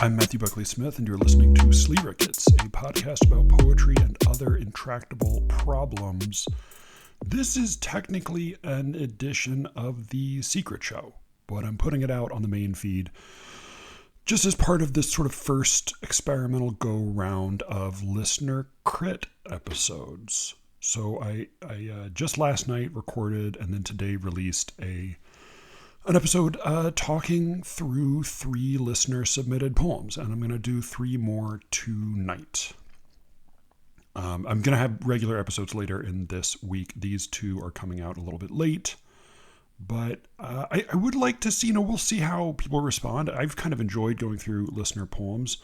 I'm Matthew Buckley Smith, and you're listening to SLEERICKETS, a podcast about poetry and other intractable problems. This is technically an edition of The Secret Show, but I'm putting it out on the main feed just as part of this sort of first experimental go-round of listener crit episodes. So I just last night recorded and then today released an episode talking through 3 listener-submitted poems, and I'm going to do 3 more tonight. I'm going to have regular episodes later in this week. These 2 are coming out a little bit late, but I would like to see, we'll see how people respond. I've kind of enjoyed going through listener poems.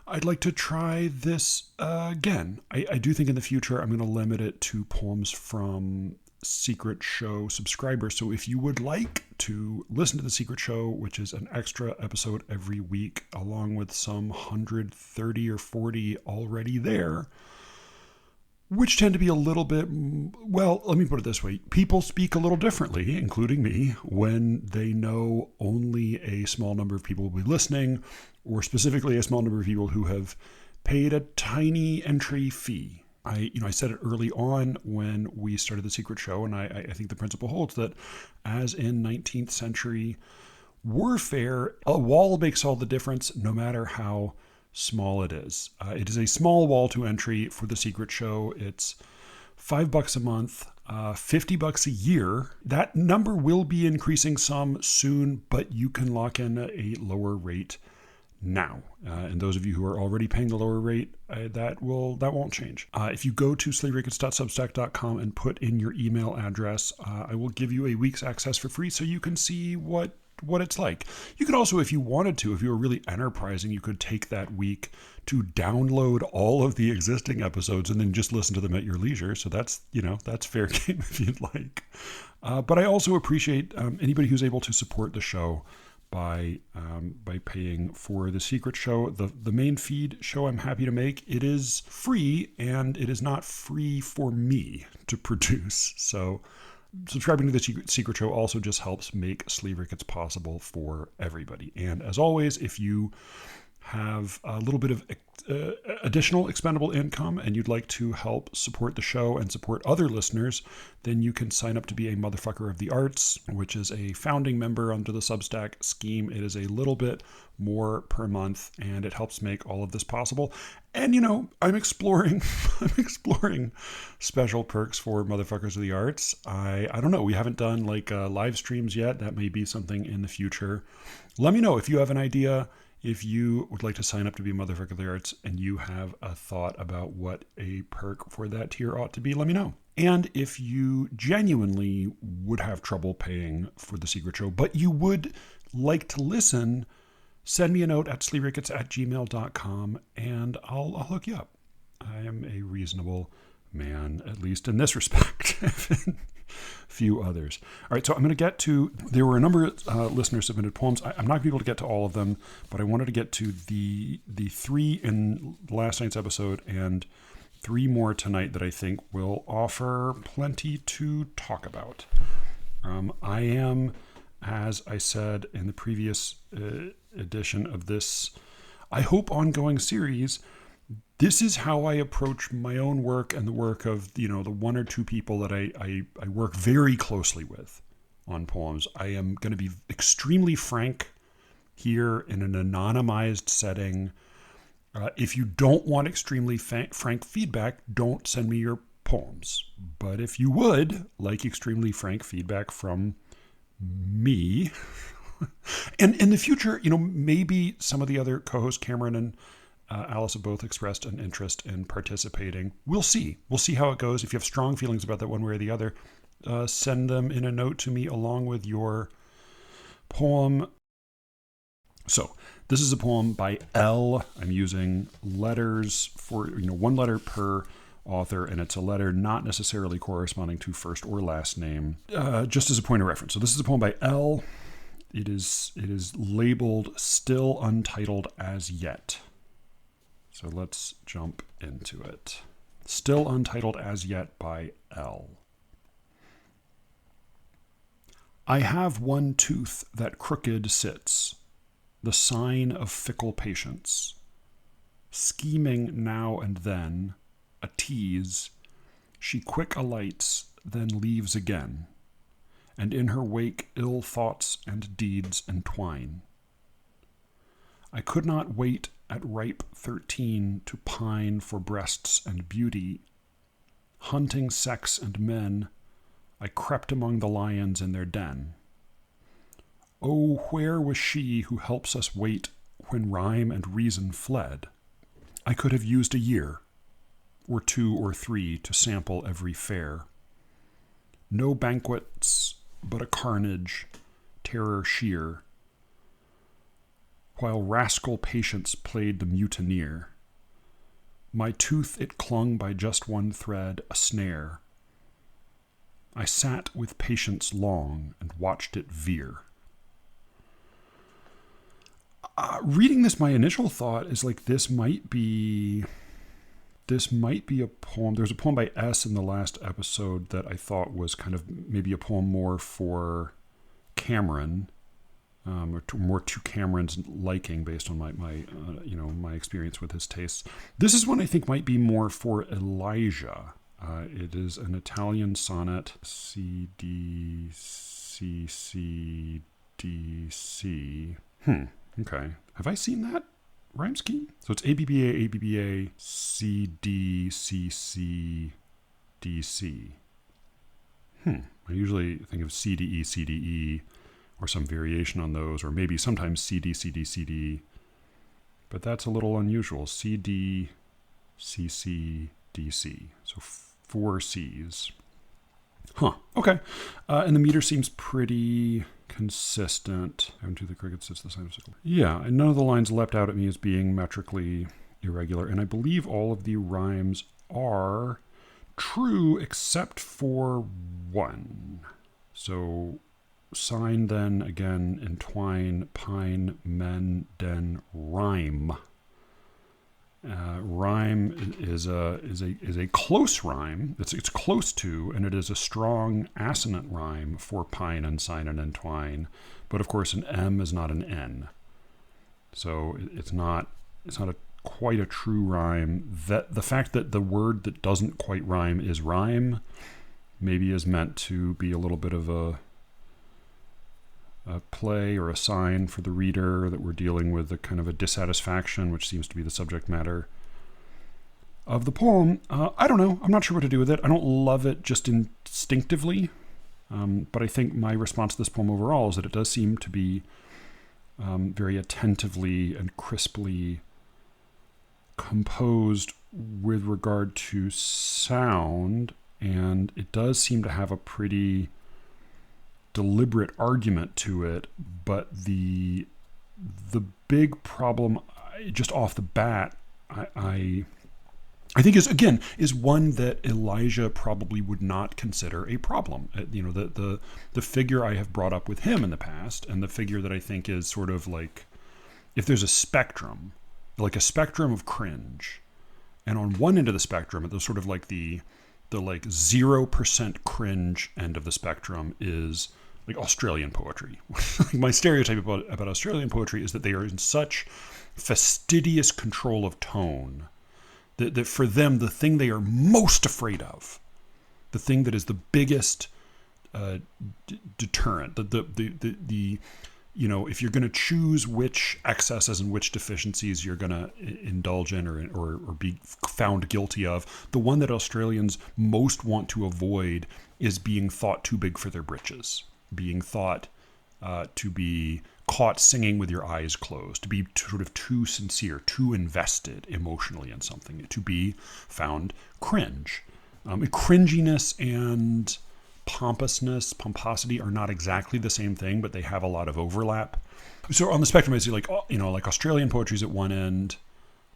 I'd like to try this again. I do think in the future I'm going to limit it to poems from Secret Show subscribers. So if you would like to listen to the Secret Show, which is an extra episode every week, along with some 130 or 40 already there, which tend to be a little bit, well, let me put it this way. People speak a little differently, including me, when they know only a small number of people will be listening, or specifically a small number of people who have paid a tiny entry fee. I said it early on when we started the Secret Show, and I think the principle holds that as in 19th century warfare, a wall makes all the difference no matter how small it is. It is a small wall to entry for the Secret Show. It's $5 a month, $50 a year. That number will be increasing some soon, but you can lock in a lower rate now. And those of you who are already paying the lower rate, that won't change. If you go to SLEERICKETS.substack.com and put in your email address, I will give you a week's access for free so you can see what it's like. You could also, if you wanted to, if you were really enterprising, you could take that week to download all of the existing episodes and then just listen to them at your leisure. So that's fair game if you'd like. But I also appreciate anybody who's able to support the show by paying for the Secret Show. The main feed show I'm happy to make. It is free, and it is not free for me to produce. So subscribing to the Secret Show also just helps make SLEERICKETS possible for everybody. And as always, if you have a little bit of additional expendable income and you'd like to help support the show and support other listeners, then you can sign up to be a Motherfucker of the Arts, which is a founding member under the Substack scheme. It is a little bit more per month, and it helps make all of this possible. And I'm exploring special perks for Motherfuckers of the Arts. I don't know. We haven't done live streams yet. That may be something in the future. Let me know if you have an idea. If you would like to sign up to be a Motherfucker of the Arts and you have a thought about what a perk for that tier ought to be, let me know. And if you genuinely would have trouble paying for the Secret Show, but you would like to listen, send me a note at sleerickets@gmail.com and I'll hook you up. I am a reasonable man, at least in this respect. Few others. All right, so I'm going to get to, there were a number of listener-submitted poems. I'm not going to be able to get to all of them, but I wanted to get to the 3 in last night's episode and 3 more tonight that I think will offer plenty to talk about. I am, as I said in the previous edition of this, I hope, ongoing series, this is how I approach my own work and the work of, the 1 or 2 people that I work very closely with on poems. I am going to be extremely frank here in an anonymized setting. If you don't want extremely frank feedback, don't send me your poems. But if you would like extremely frank feedback from me, and in the future, maybe some of the other co-hosts, Cameron and Alice, have both expressed an interest in participating. We'll see. We'll see how it goes. If you have strong feelings about that one way or the other, send them in a note to me along with your poem. So this is a poem by L. I'm using letters for, 1 letter per author, and it's a letter not necessarily corresponding to first or last name, just as a point of reference. So this is a poem by L. It is labeled Still Untitled As Yet. So let's jump into it. Still Untitled As Yet by L. I have one tooth that crooked sits. the sign of fickle patience, scheming now and then, a tease, she quick alights, then leaves again, and in her wake ill thoughts and deeds entwine. I could not wait at ripe 13 to pine for breasts and beauty. Hunting sex and men, I crept among the lions in their den. Oh, where was she who helps us wait when rhyme and reason fled? I could have used a year, or 2 or 3, to sample every fare. No banquets, but a carnage, terror sheer, while rascal patience played the mutineer. My tooth it clung by just one thread, a snare. I sat with patience long and watched it veer. Reading this, my initial thought is like this might be a poem. There's a poem by S in the last episode that I thought was kind of maybe a poem more for Cameron, or more to Cameron's liking based on my experience with his tastes. This is one I think might be more for Elijah. It is an Italian sonnet, C D C C D C. Okay. Have I seen that rhyme scheme? So it's ABBA, ABBA, CD, CC, DC. I usually think of CDE, CDE, or some variation on those, or maybe sometimes CD, CD, CD. But that's a little unusual. CD, CC, DC. So 4 C's. Okay. And the meter seems pretty consistent. Into the crickets, it's the sign of sickle. Yeah, and none of the lines leapt out at me as being metrically irregular. And I believe all of the rhymes are true except for one. So sign, then, again, entwine, pine, men, den, rhyme. Rhyme is a close rhyme. It's close to, and it is a strong assonant rhyme for pine and sign and entwine. But of course, an M is not an N, so it's not quite a true rhyme. That the fact that the word that doesn't quite rhyme is rhyme, maybe is meant to be a little bit of a play or a sign for the reader that we're dealing with a kind of a dissatisfaction, which seems to be the subject matter of the poem. I don't know. I'm not sure what to do with it. I don't love it just instinctively, but I think my response to this poem overall is that it does seem to be very attentively and crisply composed with regard to sound, and it does seem to have a pretty deliberate argument to it, but the big problem, just off the bat, I think is one that Elijah probably would not consider a problem. The figure I have brought up with him in the past, and the figure that I think is sort of like, if there's a spectrum, like a spectrum of cringe, and on one end of the spectrum, there's sort of like the like 0% cringe end of the spectrum is like Australian poetry. My stereotype about Australian poetry is that they are in such fastidious control of tone that for them, the thing they are most afraid of, the thing that is the biggest deterrent, the if you're going to choose which excesses and which deficiencies you're going to indulge in or be found guilty of, the one that Australians most want to avoid is being thought too big for their britches, being thought to be caught singing with your eyes closed, to be sort of too sincere, too invested emotionally in something, to be found cringe. Cringiness and pomposity are not exactly the same thing, but they have a lot of overlap. So on the spectrum, I see like Australian poetry is at one end,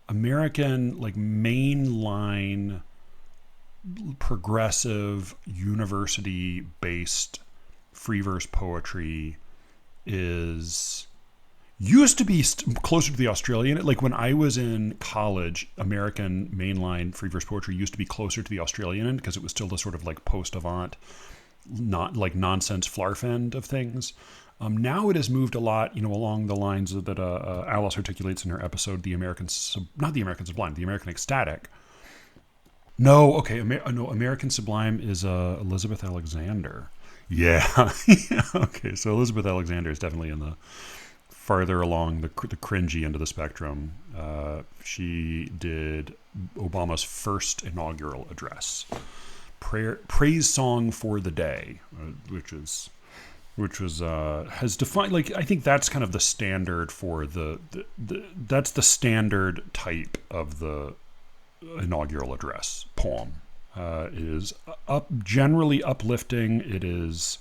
American like mainline progressive university-based free verse poetry used to be closer to the Australian. Like when I was in college, American mainline free verse poetry used to be closer to the Australian end because it was still the sort of like post-avant not like nonsense flarfend of things. Now it has moved a lot, along the lines that Alice articulates in her episode, not the American Sublime, the American Ecstatic. No, okay, American Sublime is Elizabeth Alexander. Yeah, okay, so Elizabeth Alexander is definitely in the farther along the cringy end of the spectrum. She did Obama's first inaugural address, praise song for the day, which was has defined, like, I think that's kind of the standard for that's the standard type of the inaugural address poem. It is generally uplifting. It is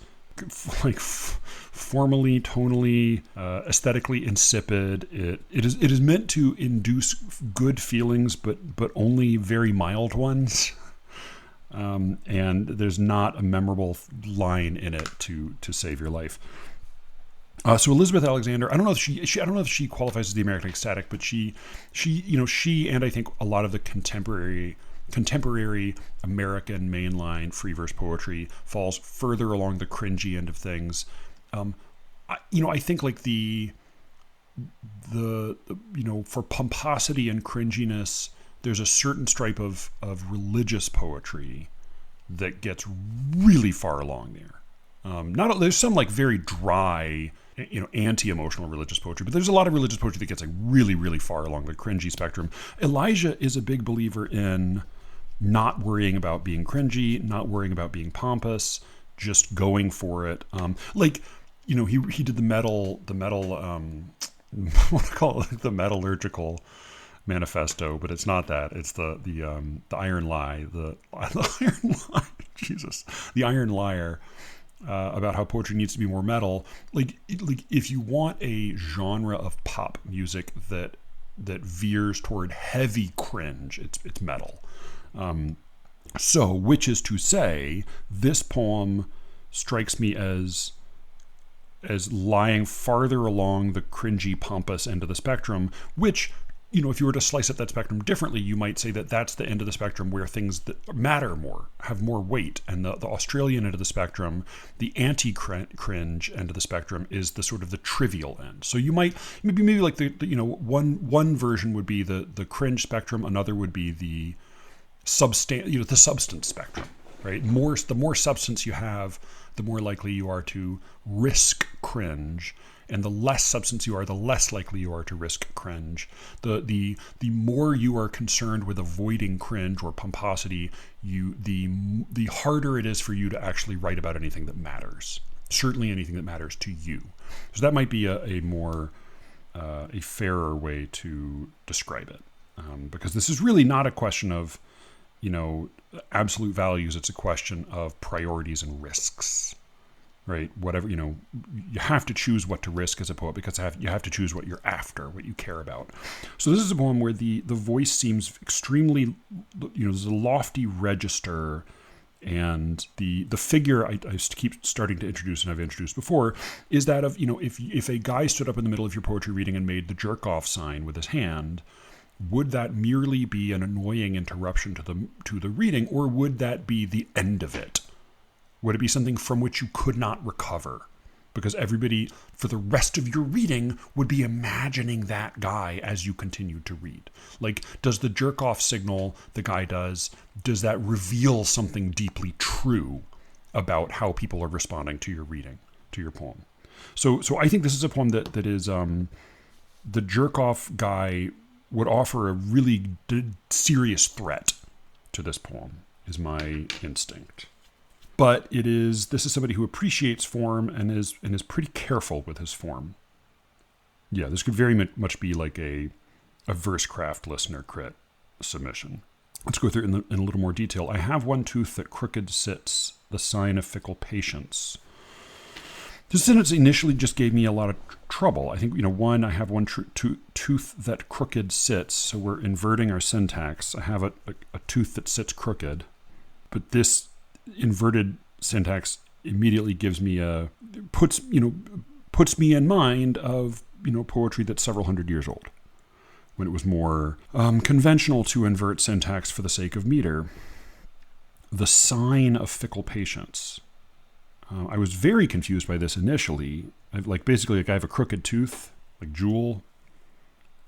formally, tonally, aesthetically insipid. It is meant to induce good feelings, but only very mild ones. And there's not a memorable line in it to save your life. So Elizabeth Alexander, I don't know if she qualifies as the American Ecstatic, but she and I think a lot of the contemporary American mainline free verse poetry falls further along the cringy end of things. I think like the for pomposity and cringiness, there's a certain stripe of religious poetry that gets really far along there. There's some like very dry, anti-emotional religious poetry, but there's a lot of religious poetry that gets like really, really far along the cringy spectrum. Elijah is a big believer in not worrying about being cringy, not worrying about being pompous, just going for it. He did the metal what do I call it? The metallurgical manifesto, but it's not that. It's the iron lie, the iron lie. Jesus, the iron liar. About how poetry needs to be more metal. Like if you want a genre of pop music that veers toward heavy cringe, it's metal. So, which is to say, this poem strikes me as lying farther along the cringy, pompous end of the spectrum, which, if you were to slice up that spectrum differently, you might say that that's the end of the spectrum where things that matter more, have more weight. And the Australian end of the spectrum, the anti-cringe end of the spectrum, is the sort of the trivial end. So you might, maybe like one version would be the cringe spectrum, another would be the substance spectrum, right? The more substance you have, the more likely you are to risk cringe. And the less substance you are, the less likely you are to risk cringe. The more you are concerned with avoiding cringe or pomposity, the harder it is for you to actually write about anything that matters. Certainly anything that matters to you. So that might be a more a fairer way to describe it, because this is really not a question of absolute values. It's a question of priorities and risks. Right, whatever, you have to choose what to risk as a poet, because you have to choose what you're after, what you care about. So this is a poem where the voice seems extremely, there's a lofty register, and the figure I keep starting to introduce, and I've introduced before, is that of, if a guy stood up in the middle of your poetry reading and made the jerk off sign with his hand, would that merely be an annoying interruption to the reading, or would that be the end of it? Would it be something from which you could not recover? Because everybody, for the rest of your reading, would be imagining that guy as you continue to read. Like, does the jerk-off signal the guy does that reveal something deeply true about how people are responding to your reading, to your poem? So I think this is a poem that is, the jerk-off guy would offer a really serious threat to this poem, is my instinct. But this is somebody who appreciates form and is pretty careful with his form. Yeah, this could very much be like a Versecraft listener crit submission. Let's go through it in a little more detail. I have one tooth that crooked sits, the sign of fickle patience. This sentence initially just gave me a lot of trouble. I think, I have one tooth that crooked sits, so we're inverting our syntax. I have a tooth that sits crooked, but this inverted syntax immediately gives me puts me in mind of poetry that's several hundred years old, when it was more conventional to invert syntax for the sake of meter. The sign of fickle patience. I was very confused by this initially. Basically, I have a crooked tooth, like Jewel,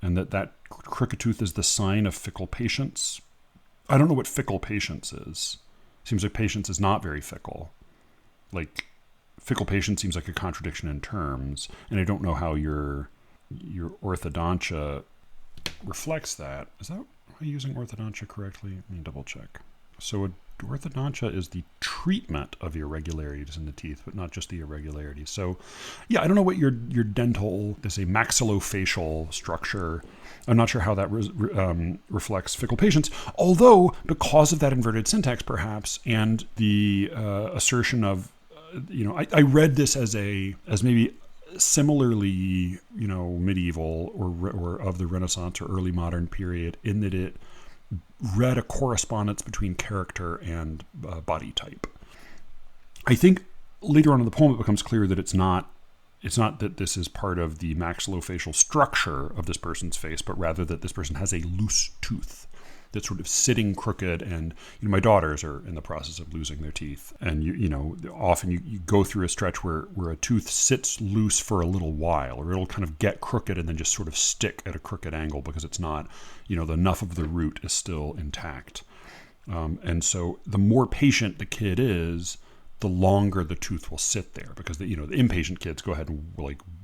and that crooked tooth is the sign of fickle patience. I don't know what fickle patience is. Seems like patience is not very fickle. Like, fickle patience seems like a contradiction in terms, and I don't know how your orthodontia reflects that. Am I using orthodontia correctly? Let me double check. So orthodontia is the treatment of irregularities in the teeth, but not just the irregularities. So, yeah, I don't know what your dental is, a maxillofacial structure. I'm not sure how that reflects fickle patience, although because of that inverted syntax, perhaps, and the assertion of, I read this as maybe similarly, medieval or of the Renaissance or early modern period, in that it read a correspondence between character and body type. I think later on in the poem it becomes clear that it's not that this is part of the maxillofacial structure of this person's face, but rather that this person has a loose tooth that's sort of sitting crooked. And my daughters are in the process of losing their teeth, and often you go through a stretch where a tooth sits loose for a little while, or it'll kind of get crooked and then just sort of stick at a crooked angle because it's not, enough of the root is still intact. And so the more patient the kid is, the longer the tooth will sit there, because the impatient kids go ahead and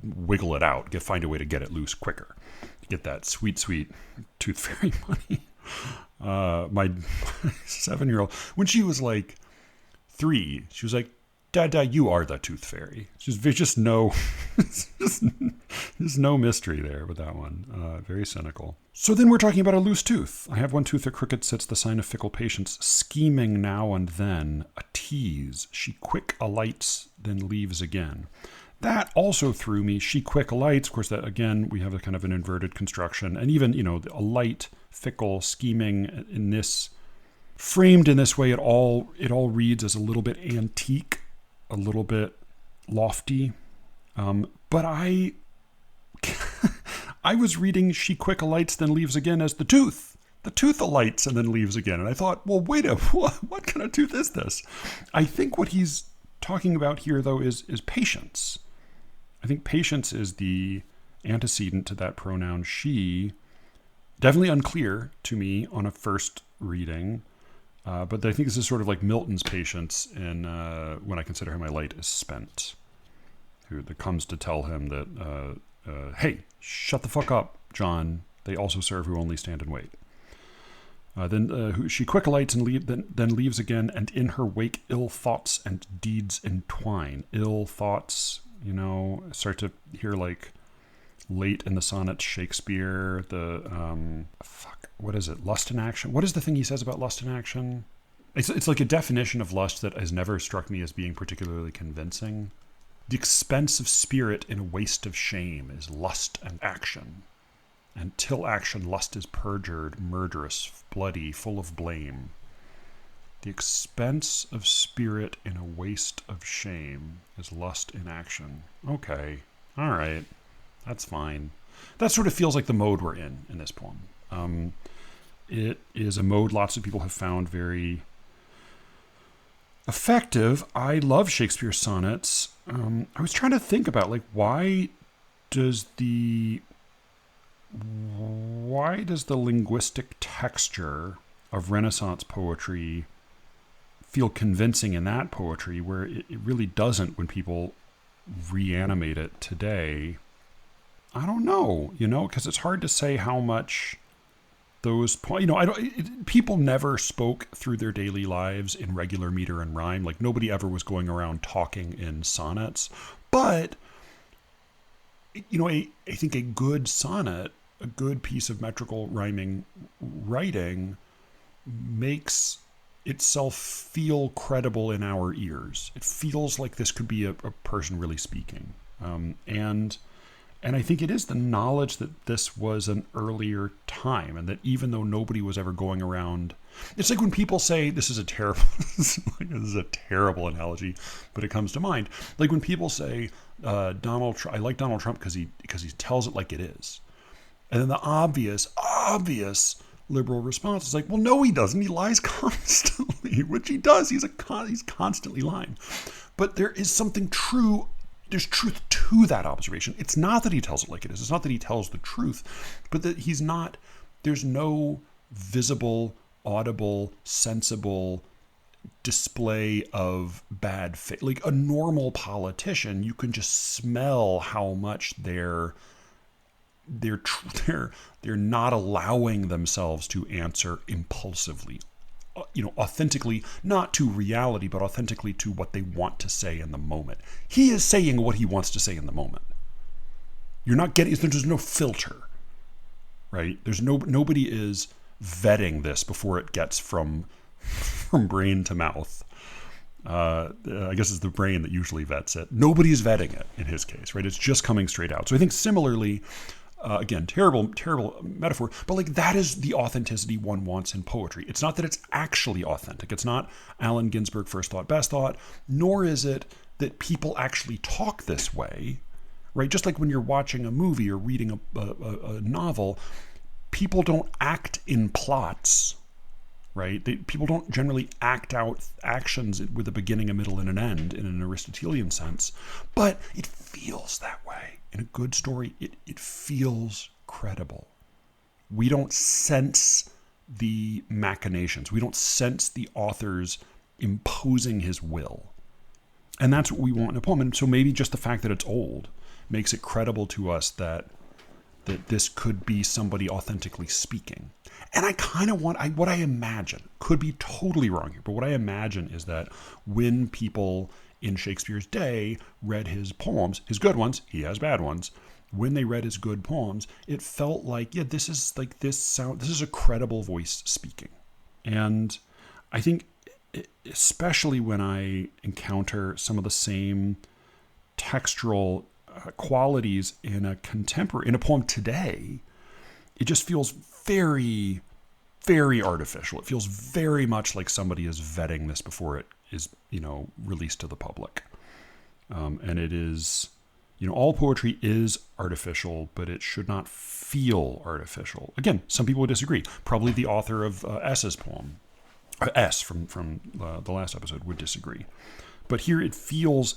wiggle it out, find a way to get it loose quicker, get that sweet tooth fairy money. My 7-year-old, when she was like 3, she was like, Dada, you are the tooth fairy. There's just no mystery there with that one. Very cynical. So then we're talking about a loose tooth. I have one tooth at crooked sits, the sign of fickle patience, scheming now and then, a tease. She quick alights, then leaves again. That also threw me. She quick alights. Of course, that again, we have a kind of an inverted construction. And even, a light, fickle, scheming in this, framed in this way, it all reads as a little bit antique, a little bit lofty. But I was reading she quick alights, then leaves again as the tooth. The tooth alights and then leaves again. And I thought, well, wait what kind of tooth is this? I think what he's talking about here, though, is patience. I think patience is the antecedent to that pronoun she. Definitely unclear to me on a first reading, but I think this is sort of like Milton's patience in When I Consider How My Light Is Spent, who comes to tell him that, hey, shut the fuck up, John. They also serve who only stand and wait. Then she quick alights and then leaves again, and in her wake ill thoughts and deeds entwine. Ill thoughts, start to hear like late in the sonnets Shakespeare, what is it? Lust in action? What is the thing he says about lust in action? It's like a definition of lust that has never struck me as being particularly convincing. The expense of spirit in a waste of shame is lust and action. And till action, lust is perjured, murderous, bloody, full of blame. The expense of spirit in a waste of shame is lust in action. Okay, all right, that's fine. That sort of feels like the mode we're in this poem. It is a mode lots of people have found very effective. I love Shakespeare's sonnets. I was trying to think about, why does the linguistic texture of Renaissance poetry feel convincing in that poetry, where it really doesn't when people reanimate it today? I don't know, because it's hard to say how much those people never spoke through their daily lives in regular meter and rhyme. Like, nobody ever was going around talking in sonnets. But I think a good sonnet, a good piece of metrical rhyming writing, makes itself feel credible in our ears. It feels like this could be a person really speaking. And I think it is the knowledge that this was an earlier time, and that even though nobody was ever going around, it's like when people say, this is a terrible analogy, but it comes to mind. Like when people say, Donald Trump, I like Donald Trump because he tells it like it is. And then the obvious liberal response is like, well, no, he doesn't. He lies constantly, which he does. He's constantly lying. But there is something true. There's truth to that observation. It's not that he tells it like it is. It's not that he tells the truth, but that there's no visible, audible, sensible display of bad faith. Like a normal politician, you can just smell how much they're not allowing themselves to answer impulsively, authentically, not to reality, but authentically to what they want to say in the moment. He is saying what he wants to say in the moment. There's no filter, right? Nobody is vetting this before it gets from brain to mouth. I guess it's the brain that usually vets it. Nobody's vetting it in his case, right? It's just coming straight out. So I think similarly, again, terrible metaphor, but like that is the authenticity one wants in poetry. It's not that it's actually authentic. It's not Allen Ginsberg, first thought, best thought, nor is it that people actually talk this way, right? Just like when you're watching a movie or reading a novel, people don't act in plots, right? People don't generally act out actions with a beginning, a middle, and an end in an Aristotelian sense, but it feels that way. In a good story, it feels credible. We don't sense the machinations. We don't sense the author's imposing his will. And that's what we want in a poem. And so maybe just the fact that it's old makes it credible to us that this could be somebody authentically speaking. And I kind of what I imagine, could be totally wrong here, but what I imagine is that when people in Shakespeare's day read his poems, his good ones, he has bad ones, when they read his good poems, it felt like, this is a credible voice speaking. And I think especially when I encounter some of the same textural qualities in a poem today, it just feels very, very artificial. It feels very much like somebody is vetting this before it is, released to the public. And it is, all poetry is artificial, but it should not feel artificial. Again, some people would disagree. Probably the author of S's poem, S from the last episode, would disagree. But here it feels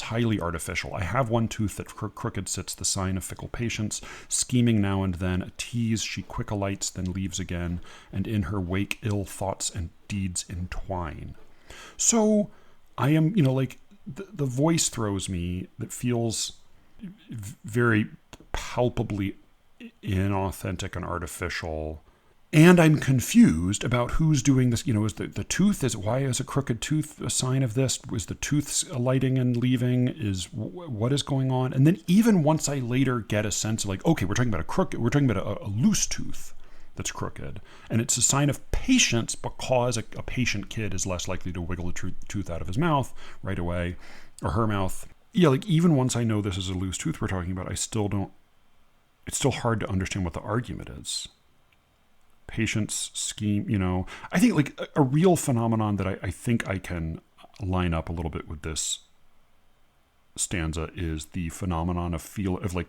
highly artificial. I have one tooth that crooked sits, the sign of fickle patience, scheming now and then, a tease she quick alights, then leaves again, and in her wake ill thoughts and deeds entwine. So I am, the voice throws me that feels very palpably inauthentic and artificial. And I'm confused about who's doing this. Is the tooth, why is a crooked tooth a sign of this? Was the tooth alighting and leaving? What is going on? And then even once I later get a sense of okay, we're talking about a loose tooth that's crooked. And it's a sign of patience because a patient kid is less likely to wiggle a tooth out of his mouth right away, or her mouth. Yeah, even once I know this is a loose tooth we're talking about, it's still hard to understand what the argument is. Patience, scheme, I think a real phenomenon that I think I can line up a little bit with this stanza is the phenomenon of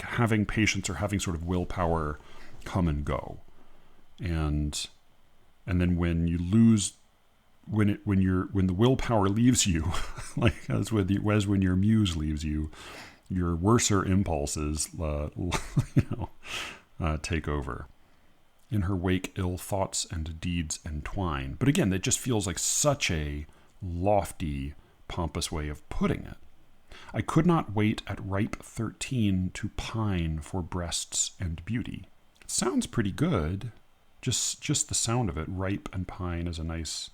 having patience or having sort of willpower come and go. And then when you lose, when the willpower leaves you, as when your muse leaves you, your worser impulses, take over. In her wake, ill thoughts and deeds entwine. But again, that just feels like such a lofty, pompous way of putting it. I could not wait at ripe 13 to pine for breasts and beauty. It sounds pretty good. Just the sound of it, ripe and pine, is a nice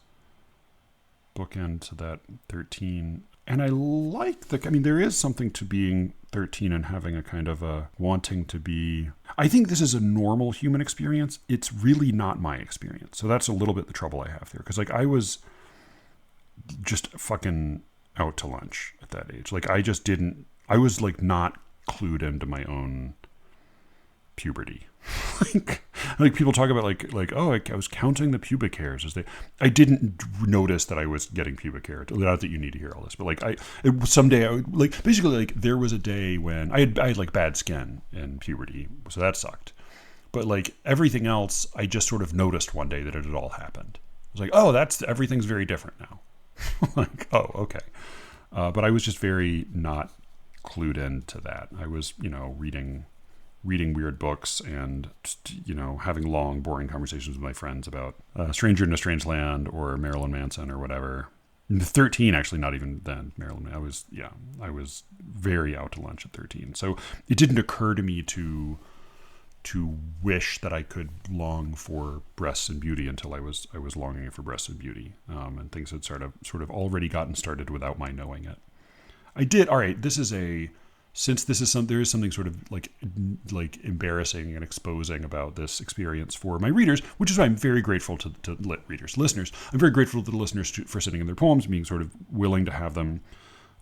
bookend to that 13. And I like there is something to being 13 and having a kind of a wanting to be. I think this is a normal human experience. It's really not my experience. So that's a little bit the trouble I have there. Because I was just fucking out to lunch at that age. I was not clued into my own puberty. like people talk about I was counting the pubic hairs I didn't notice that I was getting pubic hair. Not that you need to hear all this, but someday I would basically there was a day when I had bad skin in puberty, so that sucked. But everything else, I just sort of noticed one day that it had all happened. I was everything's very different now. Oh, okay. But I was just very not clued into that. I was, reading weird books and, having long, boring conversations with my friends about Stranger in a Strange Land or Marilyn Manson or whatever. 13, actually, not even then, Marilyn. I was very out to lunch at 13. So it didn't occur to me to wish that I could long for breasts and beauty until I was longing for breasts and beauty, and things had sort of already gotten started without my knowing it. I did. All right. There is something sort of like embarrassing and exposing about this experience for my readers, which is why I'm very grateful to listeners. I'm very grateful to the listeners for sending in their poems, being sort of willing to have them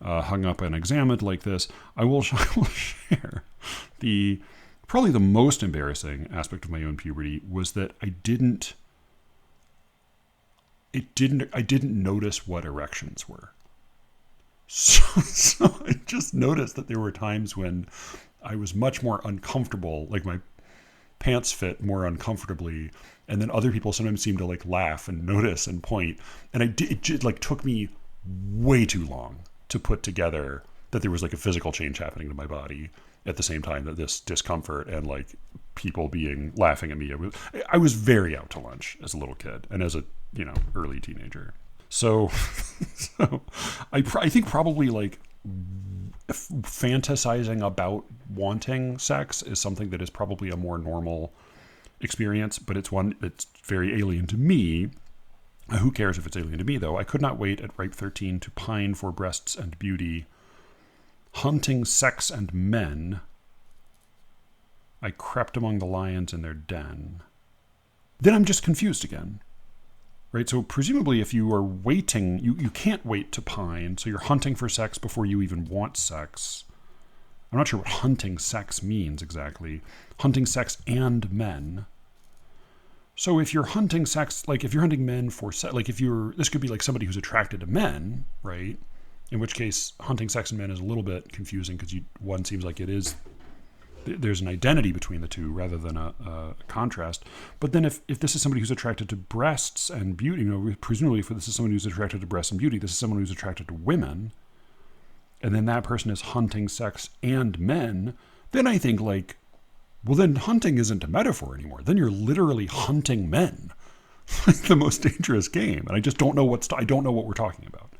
hung up and examined like this. I will share probably the most embarrassing aspect of my own puberty was that I didn't notice what erections were. So I just noticed that there were times when I was much more uncomfortable, like my pants fit more uncomfortably, and then other people sometimes seemed to like laugh and notice and point. And it took me way too long to put together that there was like a physical change happening to my body at the same time that this discomfort and like people laughing at me. I was very out to lunch as a little kid and as a early teenager. So I think probably like fantasizing about wanting sex is something that is probably a more normal experience, but it's one that's very alien to me. Who cares if it's alien to me, though? I could not wait at ripe 13 to pine for breasts and beauty. Hunting sex and men, I crept among the lions in their den. Then I'm just confused again. Right, so presumably if you are waiting, you can't wait to pine, so you're hunting for sex before you even want sex. I'm not sure what hunting sex means exactly. Hunting sex and men. So if you're hunting sex, like if you're hunting men for sex, like this could be like somebody who's attracted to men, right? In which case hunting sex and men is a little bit confusing because one seems like there's an identity between the two rather than a contrast. But then if this is somebody who's attracted to breasts and beauty, presumably if this is someone who's attracted to breasts and beauty, this is someone who's attracted to women, and then that person is hunting sex and men, then I think like, well, then hunting isn't a metaphor anymore. Then you're literally hunting men. Like the most dangerous game. And I just don't know I don't know what we're talking about.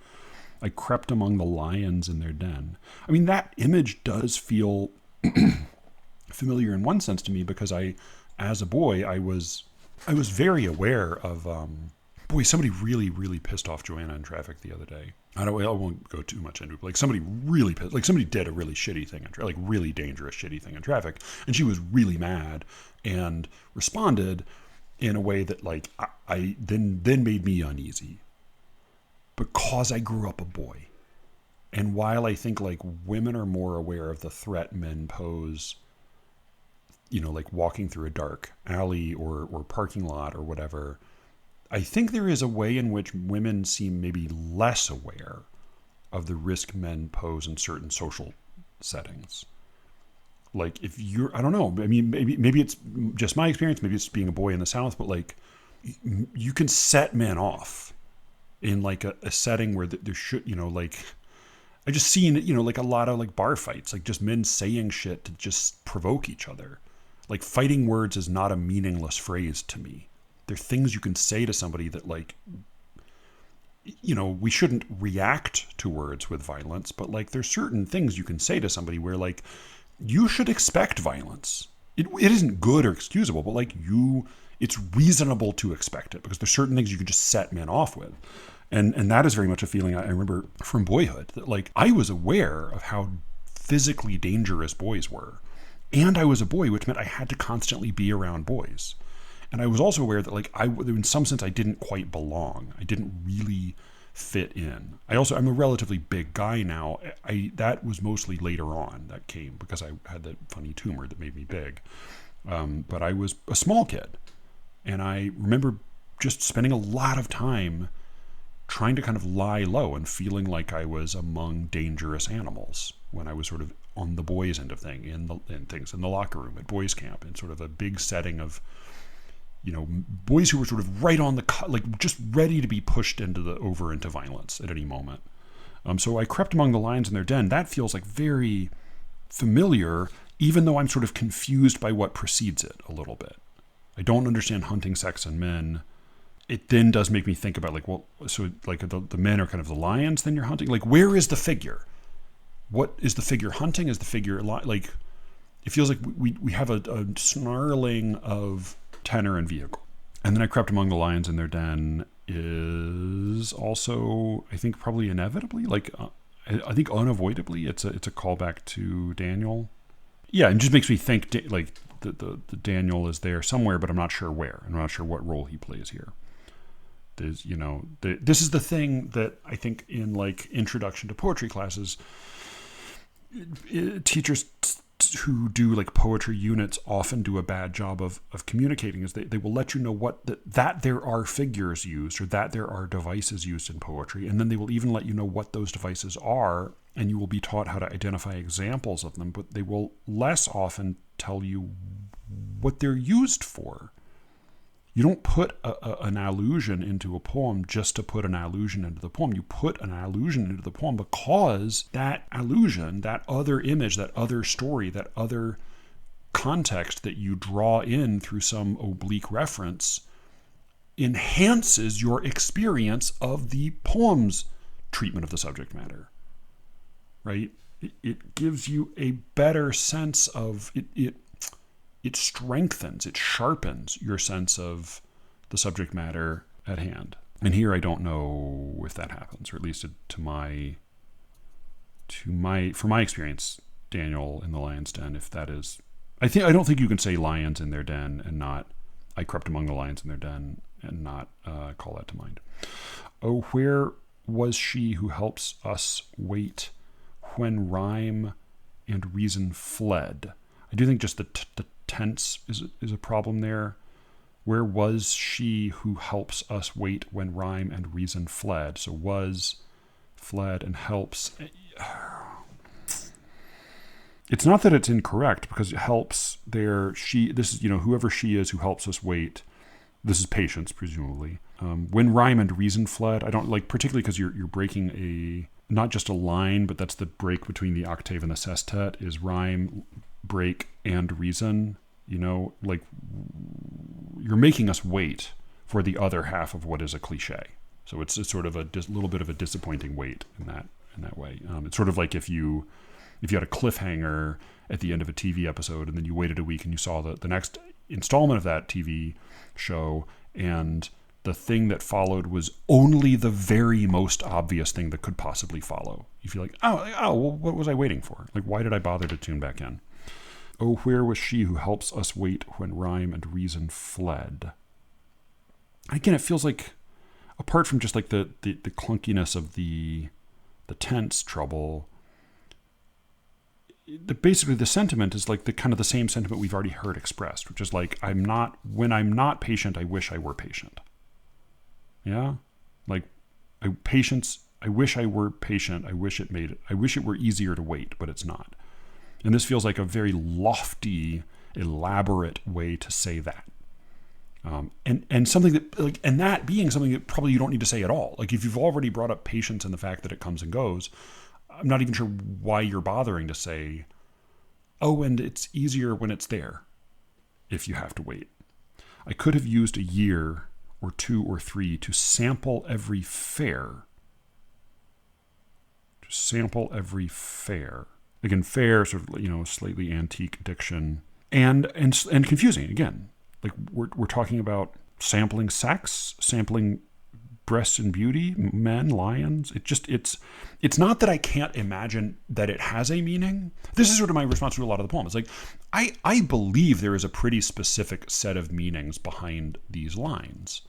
I crept among the lions in their den. I mean, that image does feel familiar in one sense to me because as a boy, I was very aware of, somebody really, really pissed off Joanna in traffic the other day. I won't go too much into it, but like somebody really pissed, like somebody did a really shitty thing, like really dangerous shitty thing in traffic. And she was really mad and responded in a way that like, I then made me uneasy because I grew up a boy. And while I think like women are more aware of the threat men pose, like walking through a dark alley or parking lot or whatever, I think there is a way in which women seem maybe less aware of the risk men pose in certain social settings. Like if I don't know, I mean, maybe it's just my experience, maybe it's being a boy in the South, but like you can set men off in like a setting where there should, like I just seen, like a lot of like bar fights, like just men saying shit to just provoke each other. Like fighting words is not a meaningless phrase to me. They're things you can say to somebody that like, we shouldn't react to words with violence, but like there's certain things you can say to somebody where like you should expect violence. It isn't good or excusable, but like it's reasonable to expect it because there's certain things you can just set men off with. And that is very much a feeling I remember from boyhood, that like I was aware of how physically dangerous boys were. And I was a boy, which meant I had to constantly be around boys. And I was also aware that like in some sense I didn't quite belong. I didn't really fit in. I'm a relatively big guy now. That was mostly later on that came because I had that funny tumor that made me big. But I was a small kid. And I remember just spending a lot of time trying to kind of lie low and feeling like I was among dangerous animals when I was sort of on the boys' end of thing, in the locker room at boys' camp, in sort of a big setting of, boys who were sort of right on the like just ready to be pushed into violence at any moment. So I crept among the lions in their den. That feels like very familiar, even though I'm sort of confused by what precedes it a little bit. I don't understand hunting, sex, and men. It then does make me think about like, well, so like the men are kind of the lions, then you're hunting. Like, where is the figure? What is the figure hunting? Is the figure like? It feels like we have a snarling of tenor and vehicle. And then I crept among the lions in their den is also, I think, probably inevitably, like I think unavoidably, it's a callback to Daniel. Yeah, it just makes me think like the Daniel is there somewhere, but I'm not sure where. I'm not sure what role he plays here. There's, this is the thing that I think in like introduction to poetry classes, teachers who do like poetry units often do a bad job of communicating, is they will let you know that there are figures used or that there are devices used in poetry, and then they will even let you know what those devices are, and you will be taught how to identify examples of them, but they will less often tell you what they're used for. You don't put an allusion into a poem just to put an allusion into the poem. You put an allusion into the poem because that allusion, that other image, that other story, that other context that you draw in through some oblique reference enhances your experience of the poem's treatment of the subject matter, right? It gives you a better sense of it. It strengthens, it sharpens your sense of the subject matter at hand. And here I don't know if that happens, or at least for my experience, Daniel in the lion's den, if that is, I don't think you can say lions in their den and not, I crept among the lions in their den and not call that to mind. Oh, where was she who helps us wait when rhyme and reason fled? I do think just the tense is a problem there. Where was she who helps us wait when rhyme and reason fled? So was, fled, and helps. It's not that it's incorrect, because it helps there. This is, whoever she is who helps us wait. This is Patience, presumably. When rhyme and reason fled, I don't like, particularly because you're breaking not just a line, but that's the break between the octave and the sestet, is rhyme, break, and reason. Like you're making us wait for the other half of what is a cliche. So it's sort of a little bit of a disappointing wait in that way. It's sort of like if you had a cliffhanger at the end of a TV episode, and then you waited a week and you saw the next installment of that TV show, and the thing that followed was only the very most obvious thing that could possibly follow. You feel like, well, what was I waiting for? Like, why did I bother to tune back in? Oh, where was she who helps us wait when rhyme and reason fled? Again, it feels like, apart from just like the clunkiness of the tense trouble, basically the sentiment is like the kind of the same sentiment we've already heard expressed, which is like, when I'm not patient, I wish I were patient. Yeah? Like, I wish I were patient. I wish it were easier to wait, but it's not. And this feels like a very lofty, elaborate way to say that. And something that, like, and that being something that probably you don't need to say at all. Like, if you've already brought up patience and the fact that it comes and goes, I'm not even sure why you're bothering to say, oh, and it's easier when it's there, if you have to wait. I could have used a year or 2 or 3 to sample every fair. Again, fair, sort of, slightly antique diction, and confusing again. Like we're talking about sampling sex, sampling breasts and beauty, men, lions. It's not that I can't imagine that it has a meaning. This is sort of my response to a lot of the poem. It's like I believe there is a pretty specific set of meanings behind these lines,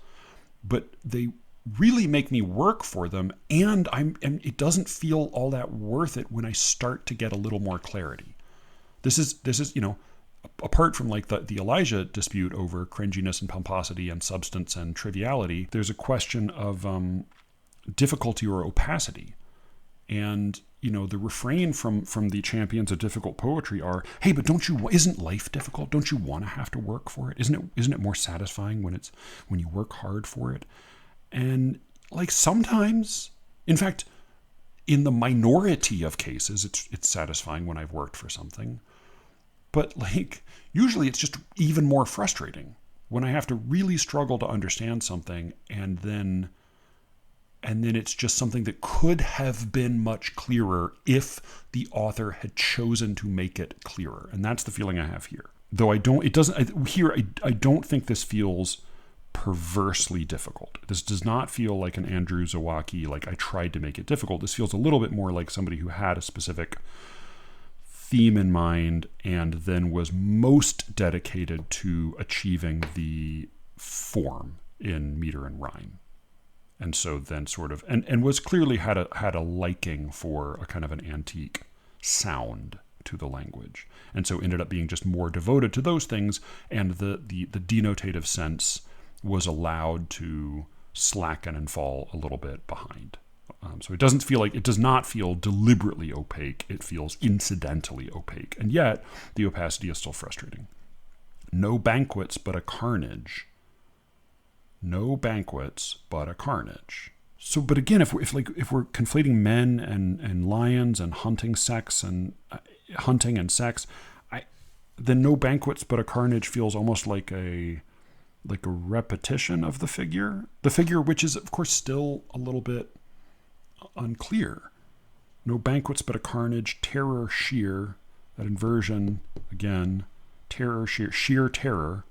but they really make me work for them, and it doesn't feel all that worth it when I start to get a little more clarity. This is apart from like the Elijah dispute over cringiness and pomposity and substance and triviality, there's a question of difficulty or opacity. And the refrain from the champions of difficult poetry are, hey, but isn't life difficult? Don't you want to have to work for it? Isn't it more satisfying when you work hard for it? And like sometimes, in fact, in the minority of cases, it's satisfying when I've worked for something. But like, usually it's just even more frustrating when I have to really struggle to understand something, and then it's just something that could have been much clearer if the author had chosen to make it clearer. And that's the feeling I have here. Though I don't think this feels perversely difficult. This does not feel like an Andrew Zawacki, like I tried to make it difficult. This feels a little bit more like somebody who had a specific theme in mind and then was most dedicated to achieving the form in meter and rhyme. And so then sort of, and was clearly had a liking for a kind of an antique sound to the language. And so ended up being just more devoted to those things, and the denotative sense was allowed to slacken and fall a little bit behind. So it does not feel deliberately opaque. It feels incidentally opaque. And yet the opacity is still frustrating. No banquets, but a carnage. No banquets, but a carnage. So, but again, if we're conflating men and lions and hunting sex, then no banquets, but a carnage feels almost like a repetition of the figure, which is of course still a little bit unclear. No banquets, but a carnage, terror, sheer, that inversion again, terror, sheer terror,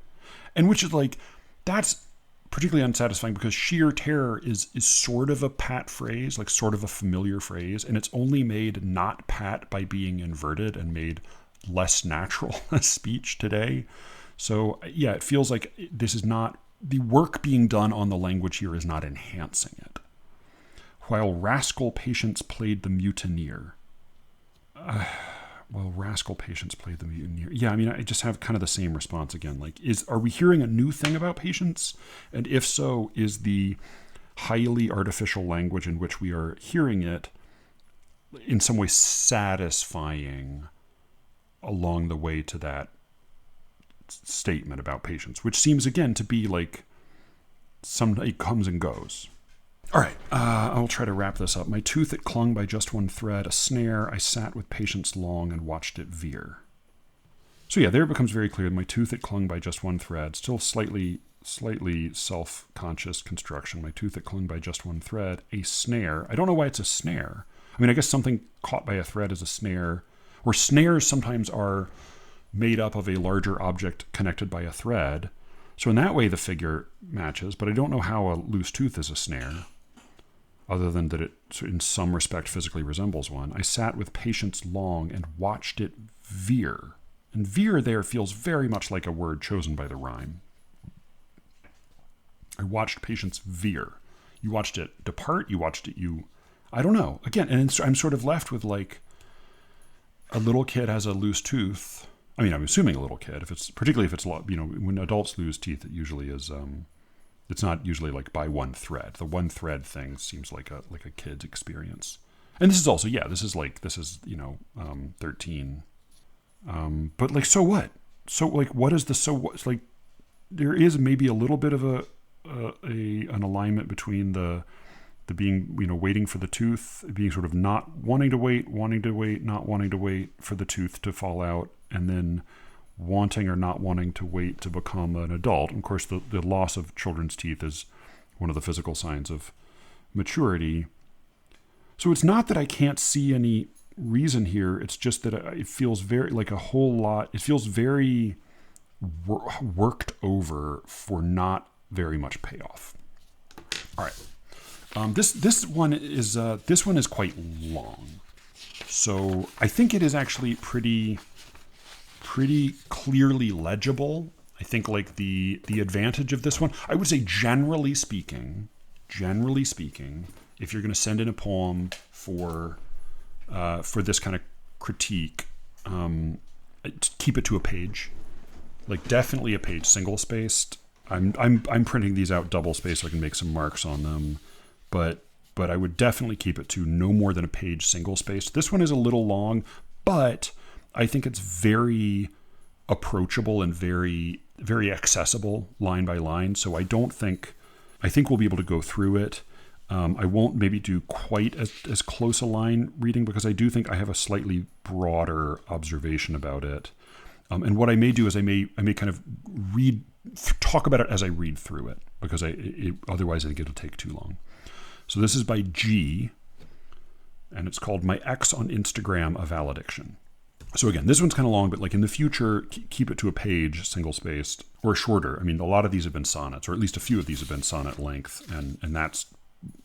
and which is like, that's particularly unsatisfying because sheer terror is sort of a pat phrase, like sort of a familiar phrase, and it's only made not pat by being inverted and made less natural speech today. So yeah, it feels like this is not, the work being done on the language here is not enhancing it. While rascal patients played the mutineer. Rascal patients played the mutineer. Yeah, I mean, I just have kind of the same response again. Like, are we hearing a new thing about patients? And if so, is the highly artificial language in which we are hearing it in some way satisfying along the way to that statement about patience, which seems again to be like it comes and goes. All right, I'll try to wrap this up. My tooth, it clung by just one thread, a snare. I sat with patience long and watched it veer. So yeah, there it becomes very clear. My tooth, it clung by just one thread. Still slightly self-conscious construction. My tooth, it clung by just one thread, a snare. I don't know why it's a snare. I mean, I guess something caught by a thread is a snare, or snares sometimes are made up of a larger object connected by a thread. So in that way, the figure matches, but I don't know how a loose tooth is a snare, other than that it in some respect physically resembles one. I sat with patience long and watched it veer. And veer there feels very much like a word chosen by the rhyme. I watched patience veer. You watched it depart, you watched it, I don't know. Again, and I'm sort of left with like, a little kid has a loose tooth. I mean, I'm assuming a little kid, particularly if it's, when adults lose teeth, it usually is, it's not usually like by one thread. The one thread thing seems like a kid's experience. And this is also, 13. But like, so what? So like, what is the, so what? It's like, there is maybe a little bit of an alignment between the being, waiting for the tooth, being sort of not wanting to wait, not wanting to wait for the tooth to fall out, and then wanting or not wanting to wait to become an adult. And of course, the loss of children's teeth is one of the physical signs of maturity. So it's not that I can't see any reason here. It's just that it feels very like a whole lot. It feels very worked over for not very much payoff. All right. This one is quite long. So I think it is actually pretty clearly legible. I think like the advantage of this one, I would say generally speaking, if you're going to send in a poem for this kind of critique, keep it to a page, like definitely a page, single spaced. I'm printing these out double spaced so I can make some marks on them, but I would definitely keep it to no more than a page single spaced. This one is a little long, but I think it's very approachable and very, very accessible line by line. So I think we'll be able to go through it. I won't maybe do quite as close a line reading because I do think I have a slightly broader observation about it. And what I may do is I may kind of talk about it as I read through it because otherwise I think it'll take too long. So this is by G, and it's called My Ex on Instagram, a Valediction. So again, this one's kind of long, but like in the future, keep it to a page, single-spaced, or shorter. I mean, a lot of these have been sonnets, or at least a few of these have been sonnet length, and that's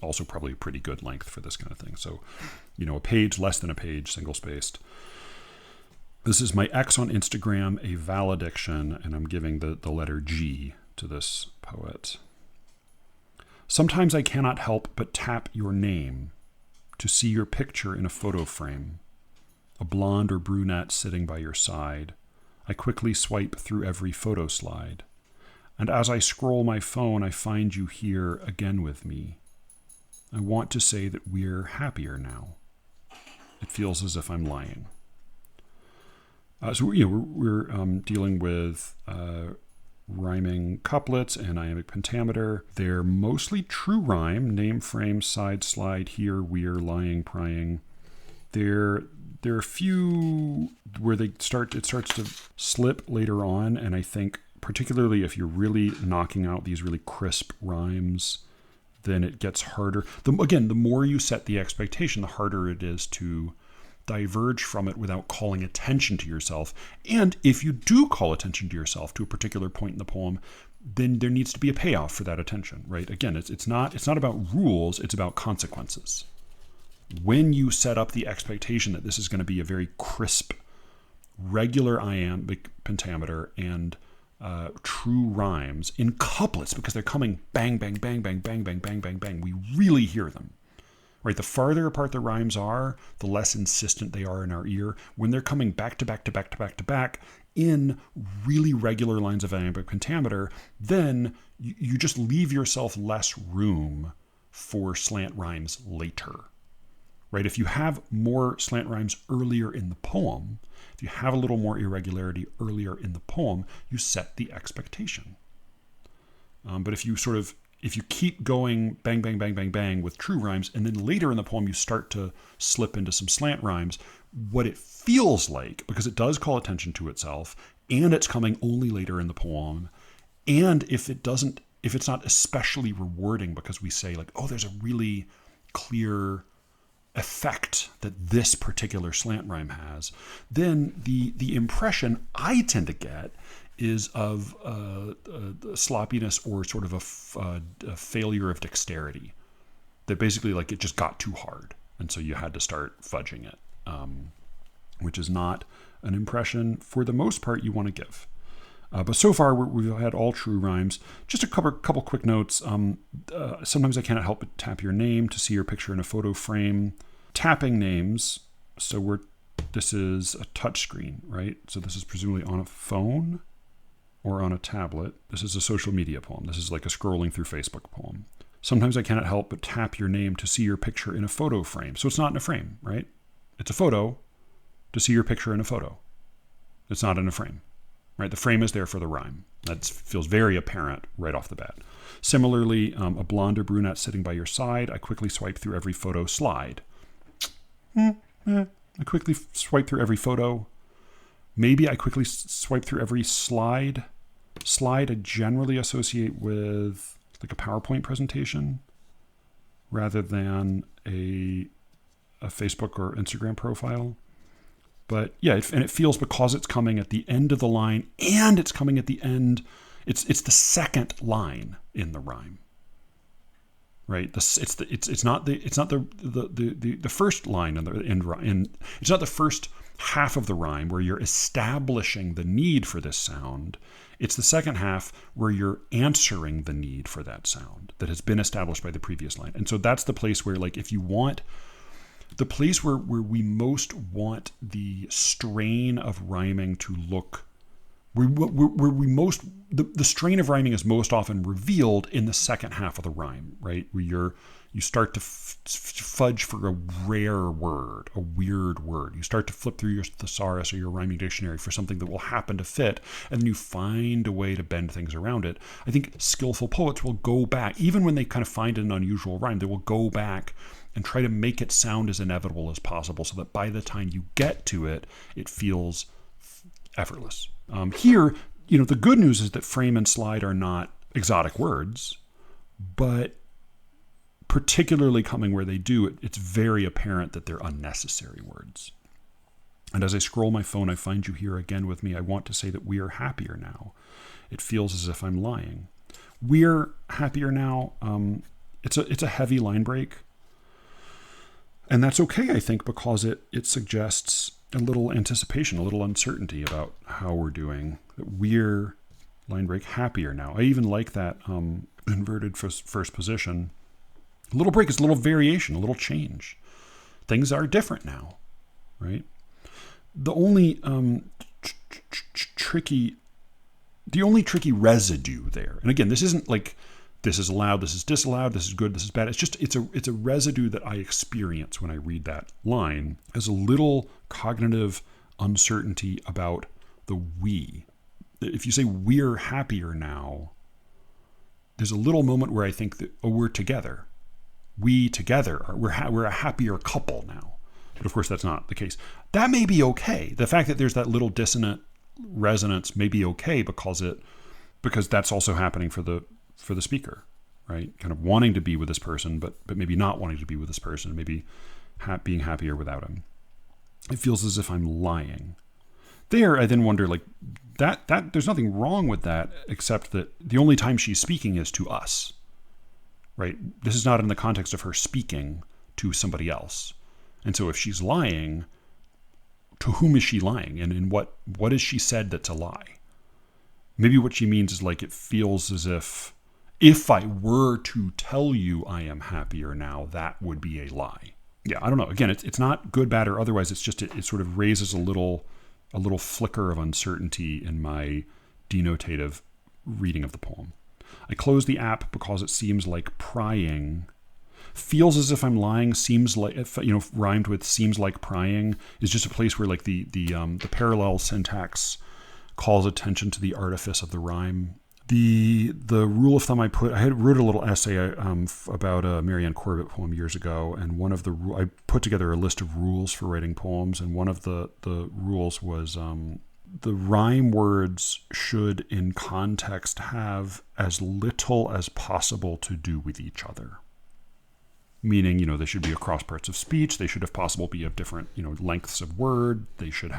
also probably a pretty good length for this kind of thing. So, a page, less than a page, single-spaced. This is My Ex on Instagram, a Valediction, and I'm giving the letter G to this poet. Sometimes I cannot help but tap your name to see your picture in a photo frame. A blonde or brunette sitting by your side. I quickly swipe through every photo slide. And as I scroll my phone, I find you here again with me. I want to say that we're happier now. It feels as if I'm lying. So we're dealing with rhyming couplets and iambic pentameter. They're mostly true rhyme, name, frame, side, slide, here, we're, lying, prying. There are a few where it starts to slip later on, and I think particularly if you're really knocking out these really crisp rhymes, then it gets harder. The more you set the expectation, the harder it is to diverge from it without calling attention to yourself. And if you do call attention to yourself to a particular point in the poem, then there needs to be a payoff for that attention, right? Again, it's not about rules, it's about consequences. When you set up the expectation that this is going to be a very crisp, regular iambic pentameter and true rhymes in couplets, because they're coming bang, bang, bang, bang, bang, bang, bang, bang, bang, we really hear them. Right? The farther apart the rhymes are, the less insistent they are in our ear. When they're coming back to back to back to back to back in really regular lines of iambic pentameter, then you just leave yourself less room for slant rhymes later. Right? If you have more slant rhymes earlier in the poem, if you have a little more irregularity earlier in the poem, you set the expectation. But if you keep going bang, bang, bang, bang, bang with true rhymes, and then later in the poem you start to slip into some slant rhymes, what it feels like, because it does call attention to itself, and it's coming only later in the poem, and if it's not especially rewarding because we say like, oh, there's a really clear effect that this particular slant rhyme has, then the impression I tend to get is of sloppiness or sort of a failure of dexterity. That basically like it just got too hard, and so you had to start fudging it, which is not an impression for the most part you want to give. But so far we've had all true rhymes. Just a couple quick notes. Sometimes I cannot help but tap your name to see your picture in a photo frame. Tapping names. So this is a touch screen, right? So this is presumably on a phone or on a tablet. This is a social media poem. This is like a scrolling through Facebook poem. Sometimes I cannot help but tap your name to see your picture in a photo frame. So it's not in a frame, right? It's a photo to see your picture in a photo. It's not in a frame. Right, the frame is there for the rhyme. That feels very apparent right off the bat. Similarly, a blonde or brunette sitting by your side. I quickly swipe through every photo slide. I quickly swipe through every photo. Maybe I quickly swipe through every slide. Slide I generally associate with like a PowerPoint presentation rather than a Facebook or Instagram profile. But yeah, and it feels because it's coming at the end of the line and it's coming at the end. It's the second line in the rhyme, right? It's not the first line in the end rhyme. It's not the first half of the rhyme where you're establishing the need for this sound. It's the second half where you're answering the need for that sound that has been established by the previous line. And so that's the place where, like, if you want. The place where we most want the strain of rhyming to look, the strain of rhyming is most often revealed in the second half of the rhyme, right? Where You start to fudge for a rare word, a weird word. You start to flip through your thesaurus or your rhyming dictionary for something that will happen to fit, and then you find a way to bend things around it. I think skillful poets will go back, even when they kind of find an unusual rhyme, they will go back and try to make it sound as inevitable as possible so that by the time you get to it, it feels effortless. Here, the good news is that frame and slide are not exotic words, but particularly coming where they do, it's very apparent that they're unnecessary words. And as I scroll my phone, I find you here again with me. I want to say that we are happier now. It feels as if I'm lying. We're happier now. It's a heavy line break. And that's okay, I think, because it suggests a little anticipation, a little uncertainty about how we're doing. That we're, line break, happier now. I even like that inverted first position. A little break is a little variation, a little change. Things are different now, right? The only tricky residue there, and again, this isn't like this is allowed, this is disallowed, this is good, this is bad. It's a residue that I experience when I read that line as a little cognitive uncertainty about the we. If you say we're happier now, there's a little moment where I think that, oh, we're together. We together, we're a happier couple now. But of course, that's not the case. That may be okay. The fact that there's that little dissonant resonance may be okay because that's also happening for the speaker, right? Kind of wanting to be with this person, but maybe not wanting to be with this person, maybe being happier without him. It feels as if I'm lying. There, I then wonder, like, that there's nothing wrong with that, except that the only time she's speaking is to us. Right? This is not in the context of her speaking to somebody else. And so if she's lying, to whom is she lying? And in what has she said that's a lie? Maybe what she means is like, it feels as if I were to tell you I am happier now, that would be a lie. Yeah, I don't know. Again, it's not good, bad, or otherwise. It's just, it sort of raises a little flicker of uncertainty in my denotative reading of the poem. I close the app because it seems like prying. Feels as if I'm lying. Seems like, rhymed with seems like prying is just a place where like the parallel syntax calls attention to the artifice of the rhyme. The rule of thumb I wrote a little essay about a Marianne Corbett poem years ago, and I put together a list of rules for writing poems, and one of the rules was the rhyme words should, in context, have as little as possible to do with each other. Meaning, they should be across parts of speech. They should, if possible, be of different, lengths of word. They should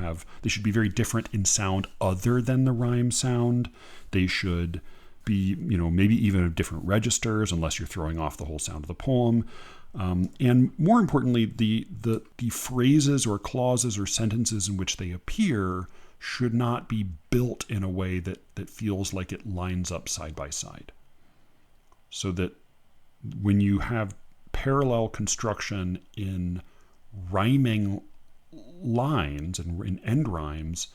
be very different in sound other than the rhyme sound. They should be, maybe even of different registers, unless you're throwing off the whole sound of the poem. And more importantly, the phrases or clauses or sentences in which they appear should not be built in a way that feels like it lines up side by side. So that when you have parallel construction in rhyming lines and in end rhymes,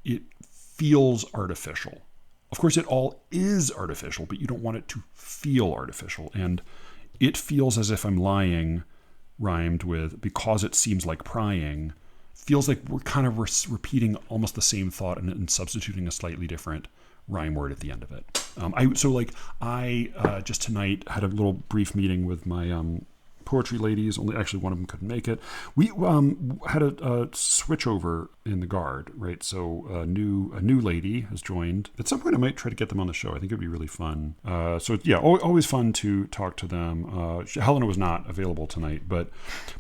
it feels artificial. Of course, it all is artificial, but you don't want it to feel artificial. And it feels as if I'm lying, rhymed with because it seems like prying, feels like we're kind of repeating almost the same thought and substituting a slightly different rhyme word at the end of it. I just tonight had a little brief meeting with my poetry ladies. Only actually one of them couldn't make it. We had a switch over in the guard, right? So a new lady has joined. At some point, I might try to get them on the show. I think it'd be really fun. So yeah, always fun to talk to them. Helena was not available tonight, but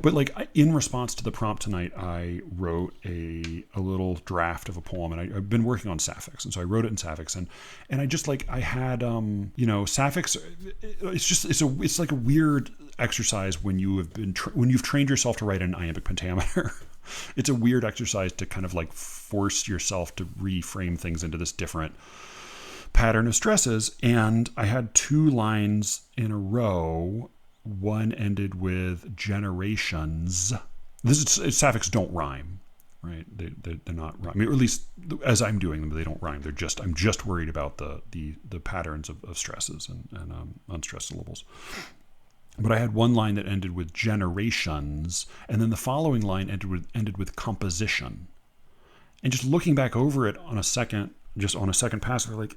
like in response to the prompt tonight, I wrote a little draft of a poem, and I've been working on sapphics, and so I wrote it in sapphics, and I just like I had sapphics. It's like a weird exercise when you've trained yourself to write an iambic pentameter. It's a weird exercise to kind of like force yourself to reframe things into this different pattern of stresses. And I had 2 lines in a row. One ended with generations. Sapphics don't rhyme, right? They're not rhyme. I mean, or at least as I'm doing them, they don't rhyme. I'm just worried about the patterns of stresses and unstressed syllables. But I had one line that ended with generations, and then the following line ended with composition. And just looking back over it on a second pass, they're like,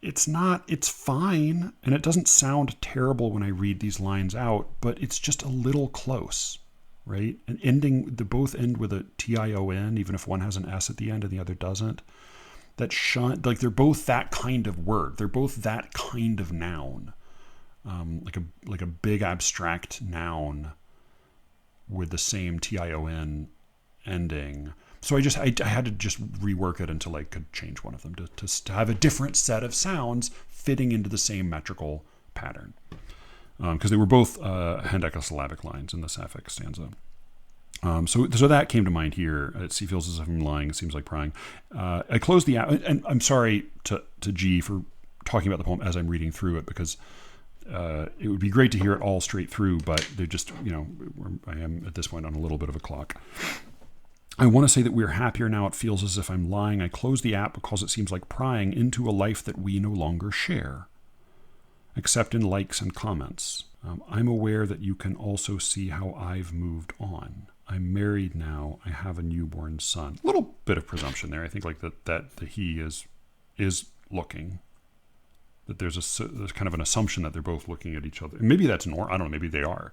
it's fine. And it doesn't sound terrible when I read these lines out, but it's just a little close, right? And they both end with a TION, even if one has an S at the end and the other doesn't. Like they're both that kind of word. They're both that kind of noun. Like a big abstract noun with the same TION ending. So I had to just rework it until I could change one of them to have a different set of sounds fitting into the same metrical pattern. Because they were both hendecasyllabic lines in the sapphic stanza. So that came to mind here. It feels as if I'm lying. It seems like prying. I closed the app, and I'm sorry to G for talking about the poem as I'm reading through it, because it would be great to hear it all straight through, but they're just, I am at this point on a little bit of a clock. I want to say that we're happier now. It feels as if I'm lying. I close the app because it seems like prying into a life that we no longer share, except in likes and comments. I'm aware that you can also see how I've moved on. I'm married now. I have a newborn son. A little bit of presumption there. I think like that the he is looking. That there's kind of an assumption that they're both looking at each other. And maybe that's I don't know. Maybe they are,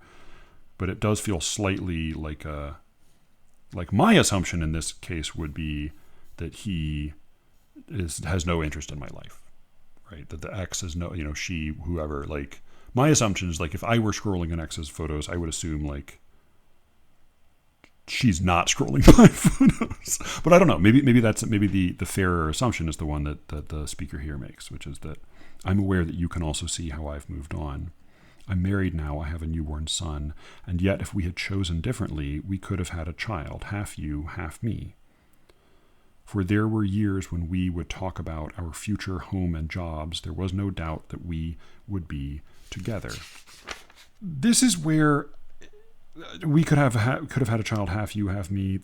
but it does feel slightly like my assumption in this case would be that he has no interest in my life, right? That the ex is she, whoever. Like my assumption is like if I were scrolling an ex's photos, I would assume like she's not scrolling my photos. But I don't know. Maybe the fairer assumption is the one that the speaker here makes, which is that I'm aware that you can also see how I've moved on. I'm married now, I have a newborn son, and yet if we had chosen differently, we could have had a child, half you, half me. For there were years when we would talk about our future home and jobs. There was no doubt that we would be together. This is where we could have had a child, half you, half me.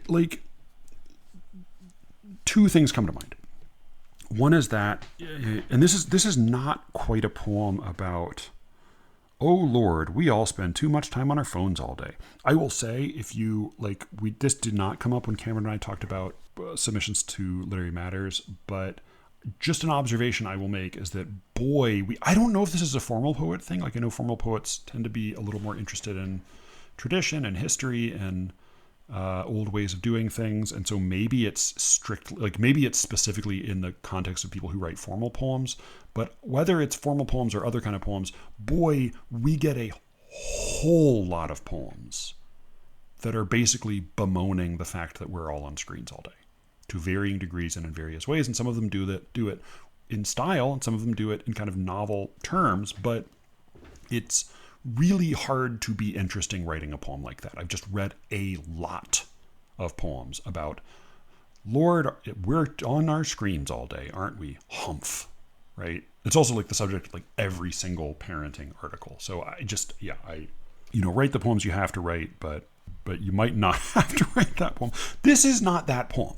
Like, two things come to mind. One is that, and this is not quite a poem about, oh Lord, we all spend too much time on our phones all day. I will say, if you this did not come up when Cameron and I talked about submissions to Literary Matters, but just an observation I will make is that, I don't know if this is a formal poet thing. Like I know formal poets tend to be a little more interested in tradition and history and old ways of doing things, and so maybe it's specifically in the context of people who write formal poems. But whether it's formal poems or other kind of poems, we get a whole lot of poems that are basically bemoaning the fact that we're all on screens all day, to varying degrees and in various ways. And some of them do it in style, and some of them do it in kind of novel terms. But it's really hard to be interesting writing a poem like that. I've just read a lot of poems about, Lord, we're on our screens all day, aren't we? Humph, right? It's also like the subject of like every single parenting article. So I write the poems you have to write, but you might not have to write that poem. This is not that poem.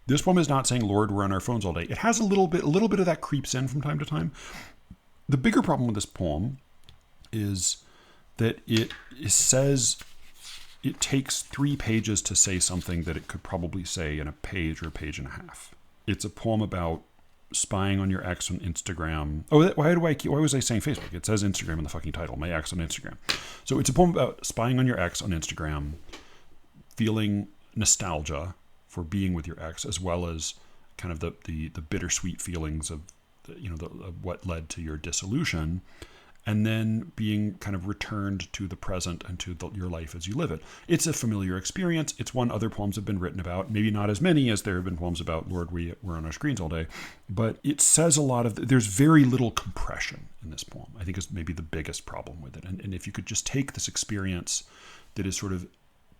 This poem is not saying, Lord, we're on our phones all day. It has a little bit of that creeps in from time to time. The bigger problem with this poem is that it says it takes 3 pages to say something that it could probably say in a page or a page and a half. It's a poem about spying on your ex on Instagram. Why was I saying Facebook? It says Instagram in the fucking title. My ex on Instagram. So it's a poem about spying on your ex on Instagram, feeling nostalgia for being with your ex, as well as kind of the bittersweet feelings of what led to your dissolution, and then being kind of returned to the present and to your life as you live it. It's a familiar experience. It's one other poems have been written about, maybe not as many as there have been poems about, Lord, we're on our screens all day, but it says a lot of, there's very little compression in this poem, I think is maybe the biggest problem with it. And if you could just take this experience that is sort of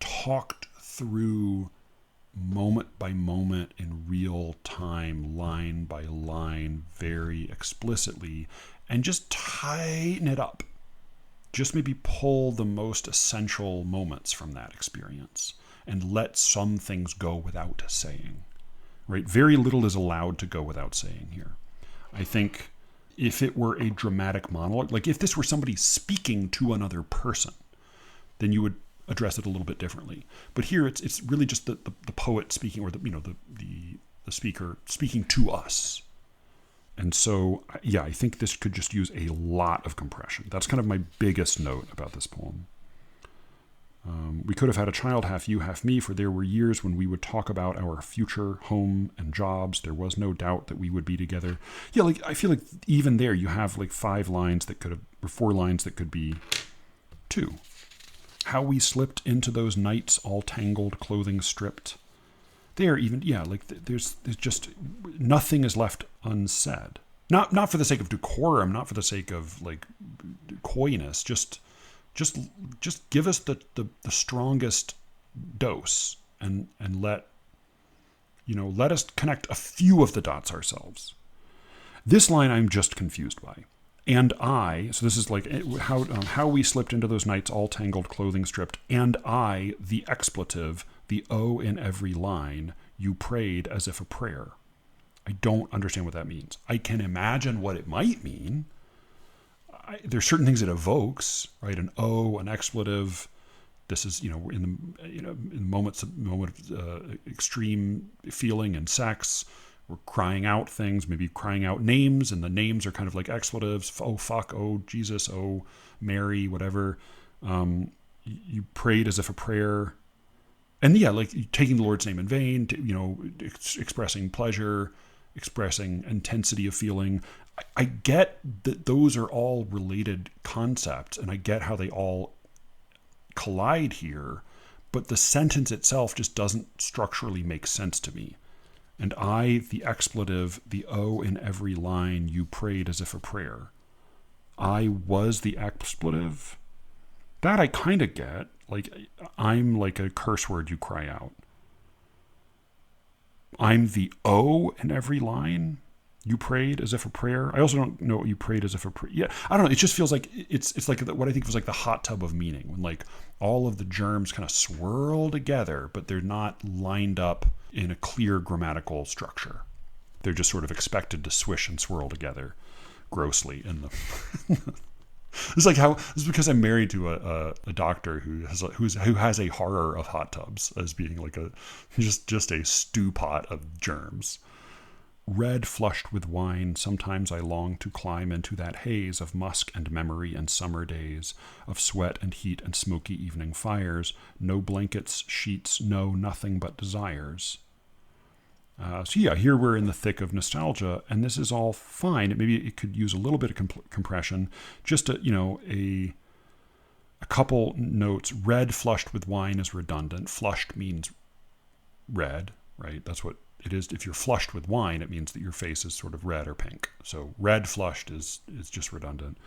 talked through moment by moment in real time, line by line, very explicitly, and just tighten it up. Just maybe pull the most essential moments from that experience and let some things go without saying, right? Very little is allowed to go without saying here. I think if it were a dramatic monologue, like if this were somebody speaking to another person, then you would address it a little bit differently. But here it's really just the poet speaking, or the speaker speaking to us. And so, yeah, I think this could just use a lot of compression. That's kind of my biggest note about this poem. We could have had a child, half you, half me, for there were years when we would talk about our future, home, and jobs. There was no doubt that we would be together. Yeah, like I feel like even there you have like 5 lines that could have, or 4 lines that could be 2. How we slipped into those nights, all tangled, clothing stripped. There, even, yeah, like there's just nothing is left unsaid. Not for the sake of decorum, not for the sake of like coyness. Just give us the strongest dose and let us connect a few of the dots ourselves. This line I'm just confused by. And I, so this is like how we slipped into those nights, all tangled, clothing stripped. And I, the expletive, the O in every line, you prayed as if a prayer. I don't understand what that means. I can imagine what it might mean. There's certain things it evokes, right? An O, an expletive. This is, in the moment of extreme feeling and sex. We're crying out things, maybe crying out names, and the names are kind of like expletives. Oh, fuck. Oh, Jesus. Oh, Mary, whatever. You prayed as if a prayer. And yeah, like taking the Lord's name in vain, expressing pleasure, expressing intensity of feeling. I get that those are all related concepts, and I get how they all collide here, but the sentence itself just doesn't structurally make sense to me. And I, the expletive, the O in every line, you prayed as if a prayer. I was the expletive. That I kind of get. Like, I'm like a curse word you cry out. I'm the O in every line. You prayed as if a prayer. I also don't know what you prayed as if a prayer. Yeah, I don't know. It just feels like it's like what I think was like the hot tub of meaning, when like all of the germs kind of swirl together, but they're not lined up in a clear grammatical structure. They're just sort of expected to swish and swirl together grossly in the. It's like this is because I'm married to a doctor who has a horror of hot tubs as being like just a stew pot of germs. Red flushed with wine, sometimes I long to climb into that haze of musk and memory and summer days, of sweat and heat and smoky evening fires, no blankets, sheets, no nothing but desires. So yeah, here we're in the thick of nostalgia, and this is all fine. Maybe it could use a little bit of compression, just a couple notes. Red flushed with wine is redundant. Flushed means red, right? That's what it is. If you're flushed with wine, it means that your face is sort of red or pink. So red flushed is just redundant.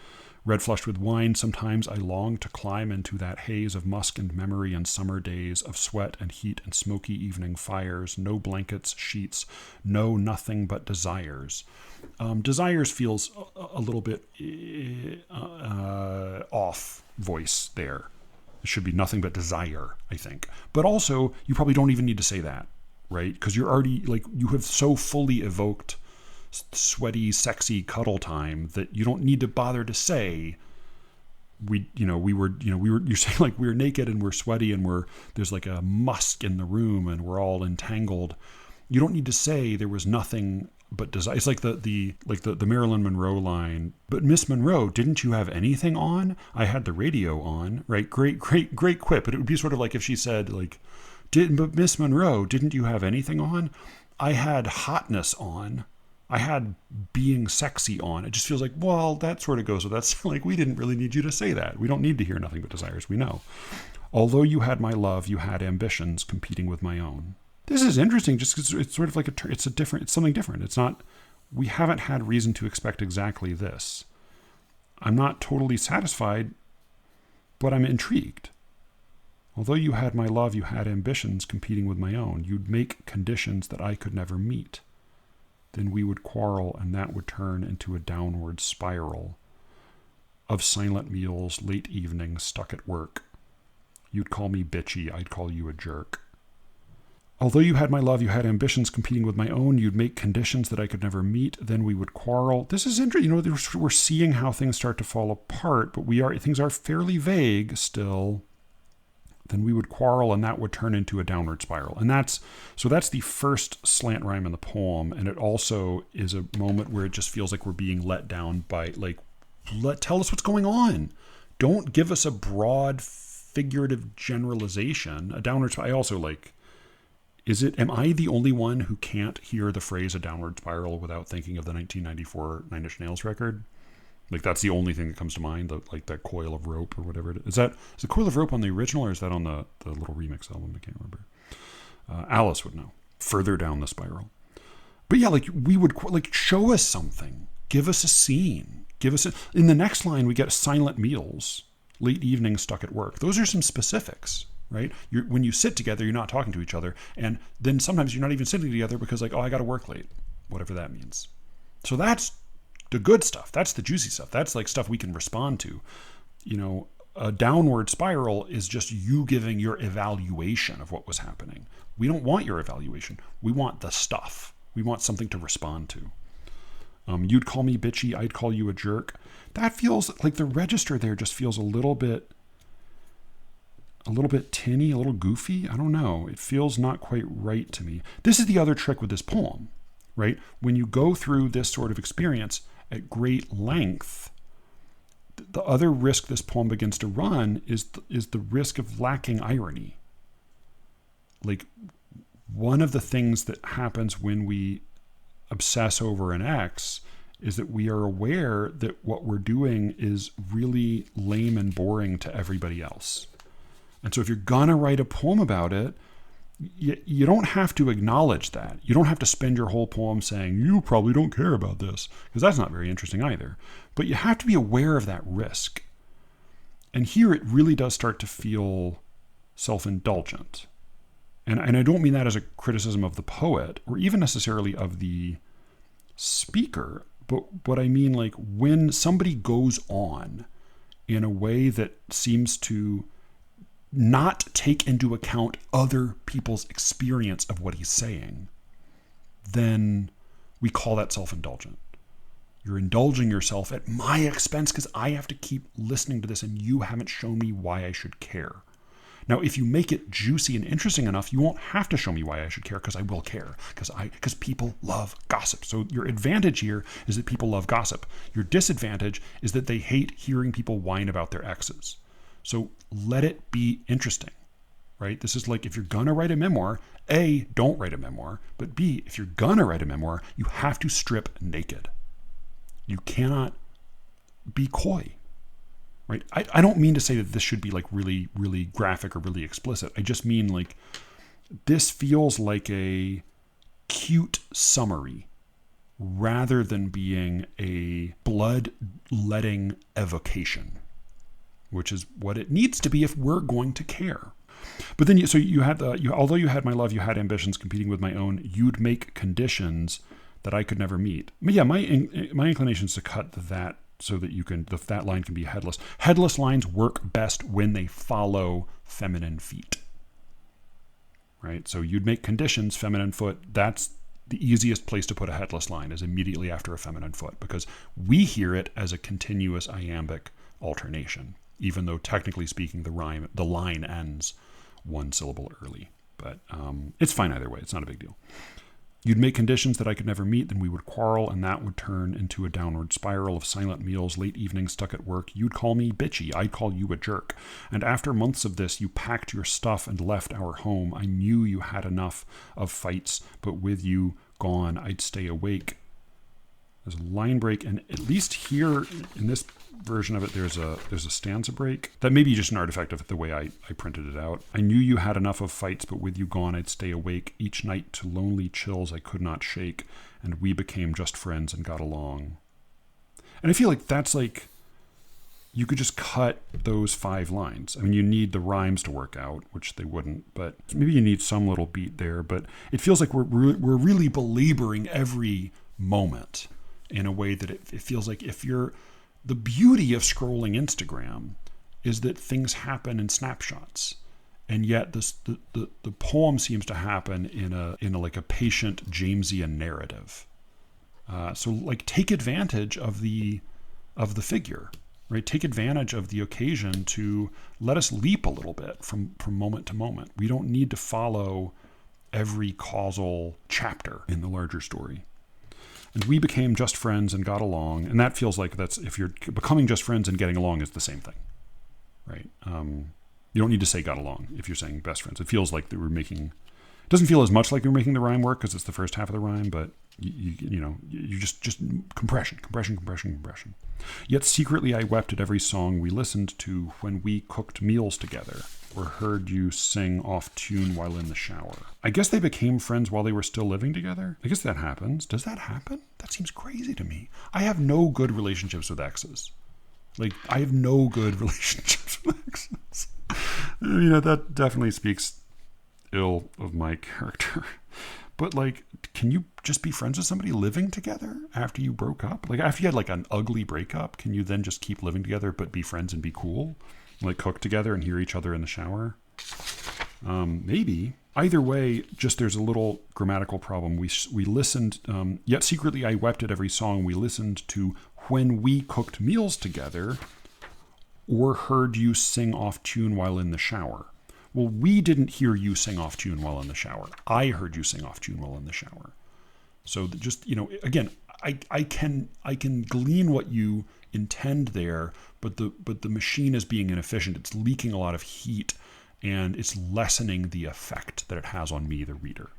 Red flushed with wine, sometimes I long to climb into that haze of musk and memory and summer days, of sweat and heat and smoky evening fires, no blankets, sheets, no nothing but desires. Desires feels a little bit off voice there. It should be nothing but desire, I think. But also, you probably don't even need to say that, right? Because you're already, like, you have so fully evoked sweaty, sexy cuddle time that you don't need to bother to say you're saying like we're naked and we're sweaty and there's like a musk in the room and we're all entangled. You don't need to say there was nothing but desire. It's like the Marilyn Monroe line. But Miss Monroe, didn't you have anything on? I had the radio on, right? Great quip. But it would be sort of like if she said like, but Miss Monroe, didn't you have anything on? I had hotness on. I had being sexy on. It just feels like, well, that sort of goes with that's like, we didn't really need you to say that. We don't need to hear nothing but desires. We know. Although you had my love, you had ambitions competing with my own. This is interesting just because it's sort of like it's something different. It's not, we haven't had reason to expect exactly this. I'm not totally satisfied, but I'm intrigued. Although you had my love, you had ambitions competing with my own. You'd make conditions that I could never meet. Then we would quarrel, and that would turn into a downward spiral of silent meals, late evenings, stuck at work. You'd call me bitchy, I'd call you a jerk. Although you had my love, you had ambitions competing with my own. You'd make conditions that I could never meet. Then we would quarrel. This is interesting. We're seeing how things start to fall apart, but things are fairly vague still. Then we would quarrel, and that would turn into a downward spiral. And that's the first slant rhyme in the poem. And it also is a moment where it just feels like we're being let down by, like, tell us what's going on. Don't give us a broad figurative generalization. A downward spiral. I also like, am I the only one who can't hear the phrase a downward spiral without thinking of the 1994 Nine Inch Nails record? Like, that's the only thing that comes to mind, like that coil of rope or whatever it is. Is the coil of rope on the original, or is that on the little remix album? I can't remember. Alice would know. Further down the spiral. But yeah, like, we would, like, show us something. Give us a scene. In the next line, we get silent meals, late evening stuck at work. Those are some specifics, right? When you sit together, you're not talking to each other. And then sometimes you're not even sitting together because, like, oh, I got to work late, whatever that means. So that's the good stuff. That's the juicy stuff. That's like stuff we can respond to. A downward spiral is just you giving your evaluation of what was happening. We don't want your evaluation. We want the stuff. We want something to respond to. You'd call me bitchy. I'd call you a jerk. That feels like the register there just feels a little bit tinny, a little goofy. I don't know. It feels not quite right to me. This is the other trick with this poem, right? When you go through this sort of experience at great length, the other risk this poem begins to run is the risk of lacking irony. Like, one of the things that happens when we obsess over an X is that we are aware that what we're doing is really lame and boring to everybody else. And so if you're gonna write a poem about it, you don't have to acknowledge that. You don't have to spend your whole poem saying, you probably don't care about this, because that's not very interesting either. But you have to be aware of that risk. And here it really does start to feel self-indulgent. And I don't mean that as a criticism of the poet, or even necessarily of the speaker, but what I mean, like, when somebody goes on in a way that seems to not take into account other people's experience of what he's saying, then we call that self-indulgent. You're indulging yourself at my expense because I have to keep listening to this and you haven't shown me why I should care. Now, if you make it juicy and interesting enough, you won't have to show me why I should care, because I will care, because people love gossip. So your advantage here is that people love gossip. Your disadvantage is that they hate hearing people whine about their exes. So let it be interesting, right? This is like, if you're gonna write a memoir, A, don't write a memoir, but B, if you're gonna write a memoir, you have to strip naked. You cannot be coy, right? I don't mean to say that this should be like really, really graphic or really explicit. I just mean, like, this feels like a cute summary rather than being a blood-letting evocation, which is what it needs to be if we're going to care. But then, although you had my love, you had ambitions competing with my own. You'd make conditions that I could never meet. But yeah, my inclination is to cut that so that that line can be headless. Headless lines work best when they follow feminine feet, right? So you'd make conditions, feminine foot. That's the easiest place to put a headless line, is immediately after a feminine foot, because we hear it as a continuous iambic alternation, even though technically speaking the line ends one syllable early. But it's fine either way. It's not a big deal. You'd make conditions that I could never meet, then we would quarrel, and that would turn into a downward spiral of silent meals, late evenings stuck at work. You'd call me bitchy, I'd call you a jerk. And after months of this, you packed your stuff and left our home. I knew you had enough of fights, but with you gone, I'd stay awake. There's a line break, and at least here in this version of it, there's a stanza break. That may be just an artifact of the way I printed it out. I knew you had enough of fights, but with you gone, I'd stay awake each night to lonely chills I could not shake, and we became just friends and got along. And I feel like that's like, you could just cut those 5 lines. I mean, you need the rhymes to work out, which they wouldn't, but maybe you need some little beat there. But it feels like we're really belaboring every moment in a way that it feels like the beauty of scrolling Instagram is that things happen in snapshots. And yet the poem seems to happen in a like a patient Jamesian narrative. So like take advantage of the figure, right? Take advantage of the occasion to let us leap a little bit from moment to moment. We don't need to follow every causal chapter in the larger story. And we became just friends and got along. And that feels like that's, if you're becoming just friends and getting along is the same thing, right? You don't need to say got along if you're saying best friends. It feels like that we're making, it doesn't feel as much like we're making the rhyme work because it's the first half of the rhyme, but you just compression. Yet secretly I wept at every song we listened to when we cooked meals together or heard you sing off tune while in the shower. I guess they became friends while they were still living together. I guess that happens. Does that happen? That seems crazy to me. I have no good relationships with exes. Like, I have no good relationships with exes. That definitely speaks ill of my character. But, like, can you just be friends with somebody living together after you broke up? Like, after you had, like, an ugly breakup, can you then just keep living together but be friends and be cool? Like, cook together and hear each other in the shower? Maybe. Either way, just there's a little grammatical problem. We listened, yet secretly I wept at every song we listened to when we cooked meals together or heard you sing off tune while in the shower. Well, we didn't hear you sing off tune while in the shower. I heard you sing off tune while in the shower. So just, again, I can glean what you intend there, but the machine is being inefficient. It's leaking a lot of heat and it's lessening the effect that it has on me, the reader.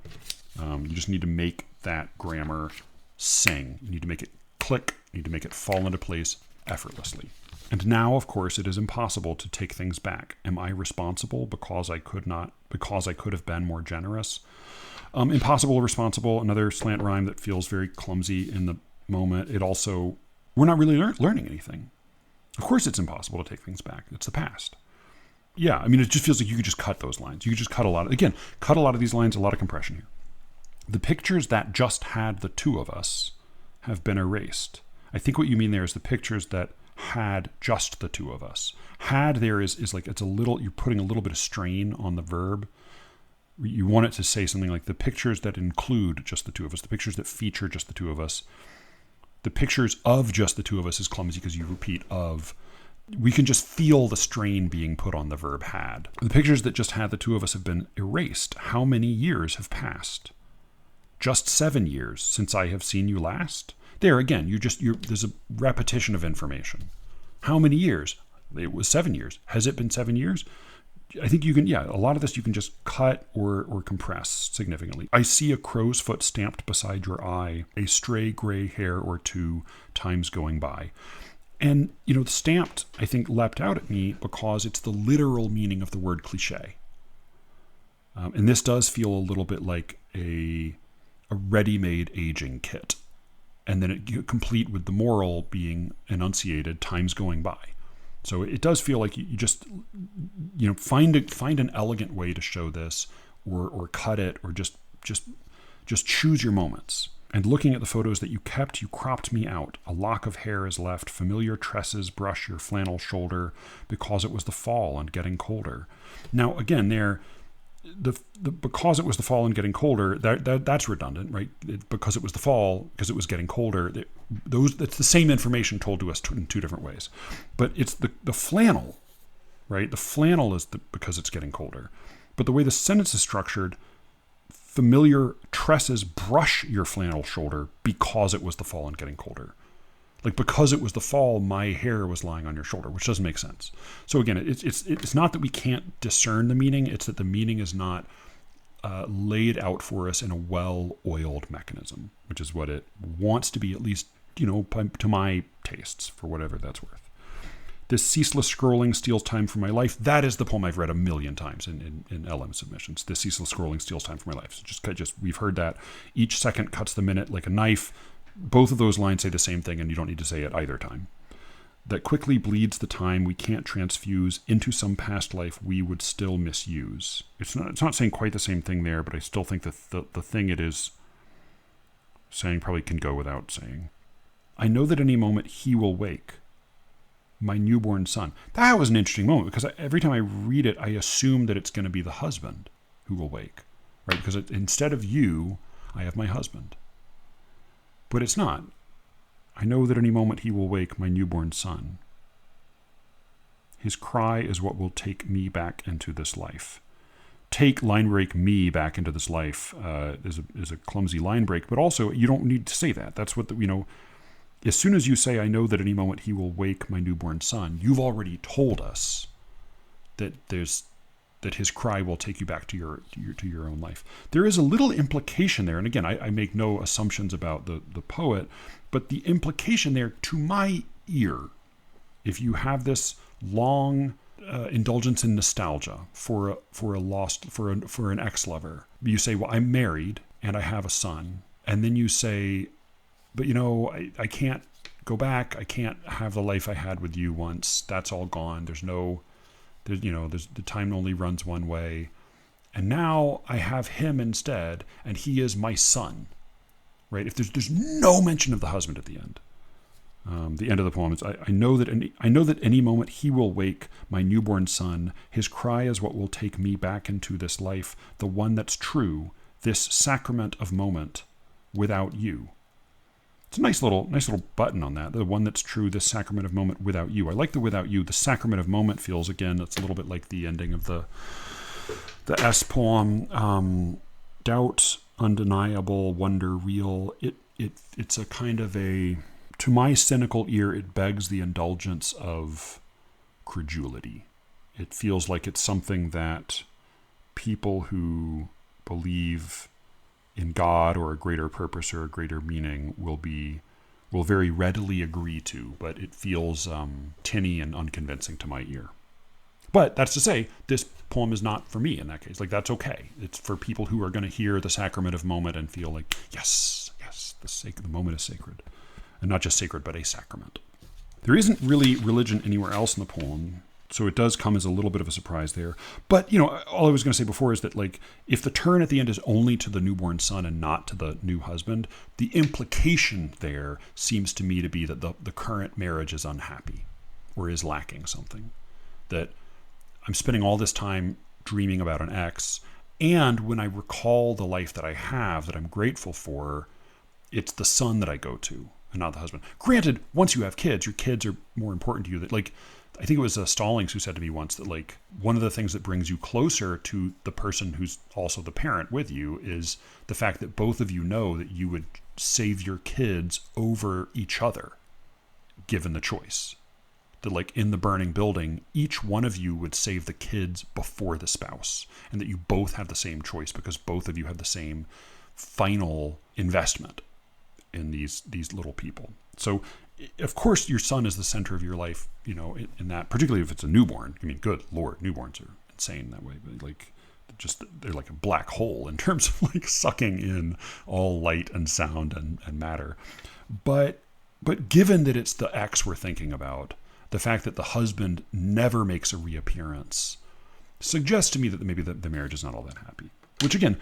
You just need to make that grammar sing. You need to make it click. You need to make it fall into place effortlessly. And now, of course, it is impossible to take things back. Am I responsible because I could have been more generous? Impossible or responsible, another slant rhyme that feels very clumsy in the moment. It also, we're not really learning anything. Of course it's impossible to take things back. It's the past. Yeah, I mean, it just feels like you could just cut those lines. You could just cut a lot of these lines, a lot of compression here. The pictures that just had the two of us have been erased. I think what you mean there is the pictures that had just the two of us. Had there is like, it's a little, you're putting a little bit of strain on the verb. You want it to say something like the pictures that include just the two of us, the pictures that feature just the two of us. The pictures of just the two of us is clumsy because you repeat of. We can just feel the strain being put on the verb had. The pictures that just had the two of us have been erased. How many years have passed? Just 7 years since I have seen you last. There again, there's a repetition of information. How many years? It was 7 years. Has it been 7 years? I think you can, a lot of this you can just cut or compress significantly. I see a crow's foot stamped beside your eye, a stray gray hair or two, times going by. And, the stamped, I think, leapt out at me because it's the literal meaning of the word cliche. And this does feel a little bit like a ready-made aging kit. And then it complete with the moral being enunciated, times going by. So it does feel like you just, find an elegant way to show this, or cut it, or just choose your moments. And looking at the photos that you kept, you cropped me out. A lock of hair is left. Familiar tresses brush your flannel shoulder because it was the fall and getting colder. Now, again, because it was the fall and getting colder, that's redundant, right? Because it was the fall, because it was getting colder. It's the same information told to us in two different ways. But it's the flannel, right? The flannel is because it's getting colder. But the way the sentence is structured, familiar tresses brush your flannel shoulder because it was the fall and getting colder. Like, because it was the fall, my hair was lying on your shoulder, which doesn't make sense. So again, it's not that we can't discern the meaning, it's that the meaning is not laid out for us in a well-oiled mechanism, which is what it wants to be, at least, to my tastes, for whatever that's worth. This ceaseless scrolling steals time from my life. That is the poem I've read 1,000,000 times in LM submissions. This ceaseless scrolling steals time from my life. So just we've heard that. Each second cuts the minute like a knife. Both of those lines say the same thing, and you don't need to say it either time. That quickly bleeds the time we can't transfuse into some past life we would still misuse. It's not saying quite the same thing there, but I still think that the thing it is saying probably can go without saying. I know that any moment he will wake. my newborn son. That was an interesting moment because every time I read it, I assume that it's going to be the husband who will wake, right? Because instead of you, I have my husband. But it's not. I know that any moment he will wake my newborn son. His cry is what will take me back into this life. Take line break me back into this life is a clumsy line break, but also you don't need to say that. That's what as soon as you say, I know that any moment he will wake my newborn son, you've already told us that his cry will take you back to your own life. There is a little implication there, and again, I make no assumptions about the poet, but the implication there to my ear, if you have this long indulgence in nostalgia for an ex-lover, you say, well, I'm married and I have a son, and then you say, but I can't go back. I can't have the life I had with you once. That's all gone. The time only runs one way. And now I have him instead, and he is my son, right? If there's no mention of the husband at the end. The end of the poem is, I know that any moment he will wake my newborn son. His cry is what will take me back into this life, the one that's true, this sacrament of moment without you. It's a nice little button on that. The one that's true, this sacrament of moment without you. I like the without you. The sacrament of moment feels, again, it's a little bit like the ending of the S poem. Doubt, undeniable, wonder, real. It's a kind of to my cynical ear, it begs the indulgence of credulity. It feels like it's something that people who believe in God or a greater purpose or a greater meaning will very readily agree to, but it feels tinny and unconvincing to my ear. But that's to say, this poem is not for me in that case. Like, that's okay. It's for people who are going to hear the sacrament of moment and feel like, yes, the moment is sacred. And not just sacred, but a sacrament. There isn't really religion anywhere else in the poem, so it does come as a little bit of a surprise there. But, all I was going to say before is that, like, if the turn at the end is only to the newborn son and not to the new husband, the implication there seems to me to be that the current marriage is unhappy or is lacking something. That I'm spending all this time dreaming about an ex, and when I recall the life that I have, that I'm grateful for, it's the son that I go to and not the husband. Granted, once you have kids, your kids are more important to you. That, like, I think it was Stallings who said to me once that, like, one of the things that brings you closer to the person who's also the parent with you is the fact that both of you know that you would save your kids over each other, given the choice. That, like, in the burning building, each one of you would save the kids before the spouse, and that you both have the same choice because both of you have the same final investment in these little people. So, of course, your son is the center of your life, in that, particularly if it's a newborn. I mean, good Lord, newborns are insane that way, but they're like a black hole in terms of, like, sucking in all light and sound and matter. But given that it's the ex we're thinking about, the fact that the husband never makes a reappearance suggests to me that maybe the marriage is not all that happy. Which, again,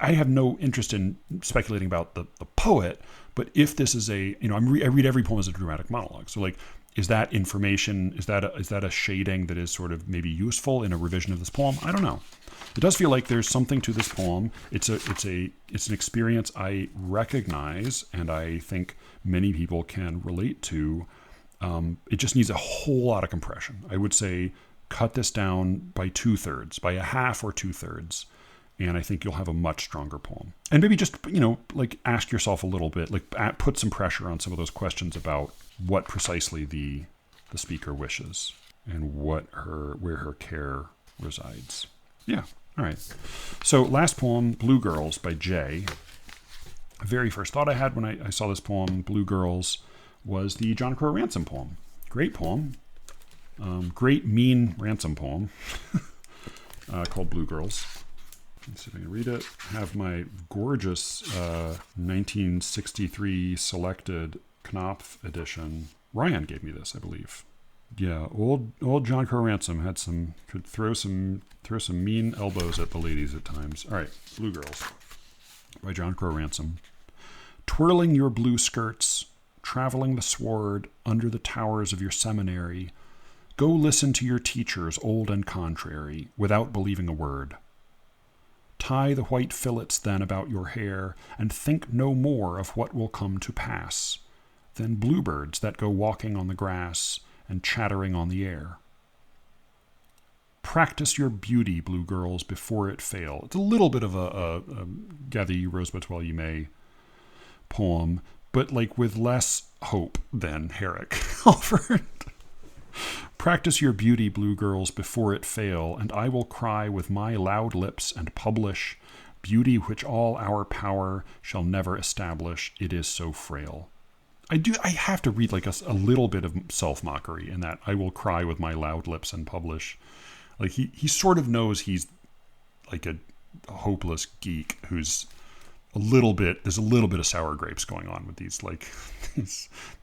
I have no interest in speculating about the poet, but if this is I read every poem as a dramatic monologue. So, like, is that information, is that a shading that is sort of maybe useful in a revision of this poem? I don't know. It does feel like there's something to this poem. It's an experience I recognize, and I think many people can relate to. It just needs a whole lot of compression. I would say cut this down by 2/3, by a half or 2/3. And I think you'll have a much stronger poem. And maybe just, like, ask yourself a little bit, like, put some pressure on some of those questions about what precisely the speaker wishes and where her care resides. Yeah. All right. So last poem, Blue Girls by Jay. Very first thought I had when I saw this poem, Blue Girls, was the John Crow Ransom poem. Great poem. Great mean ransom poem called Blue Girls. Let's see if I can read it. I have my gorgeous 1963 selected Knopf edition. Ryan gave me this, I believe. Yeah, old John Crow Ransom could throw some mean elbows at the ladies at times. All right, Blue Girls by John Crow Ransom. Twirling your blue skirts, traveling the sward under the towers of your seminary, go listen to your teachers old and contrary, without believing a word. Tie the white fillets then about your hair, and think no more of what will come to pass, than bluebirds that go walking on the grass and chattering on the air. Practice your beauty, blue girls, before it fail. It's a little bit of a Gather Ye Rosebuds While You May poem, but like with less hope than Herrick offered. Practice your beauty, blue girls, before it fail, and I will cry with my loud lips and publish beauty which all our power shall never establish. It is so frail. I have to read like a little bit of self-mockery in that I will cry with my loud lips and publish. Like he sort of knows he's like a hopeless geek who's there's a little bit of sour grapes going on with these like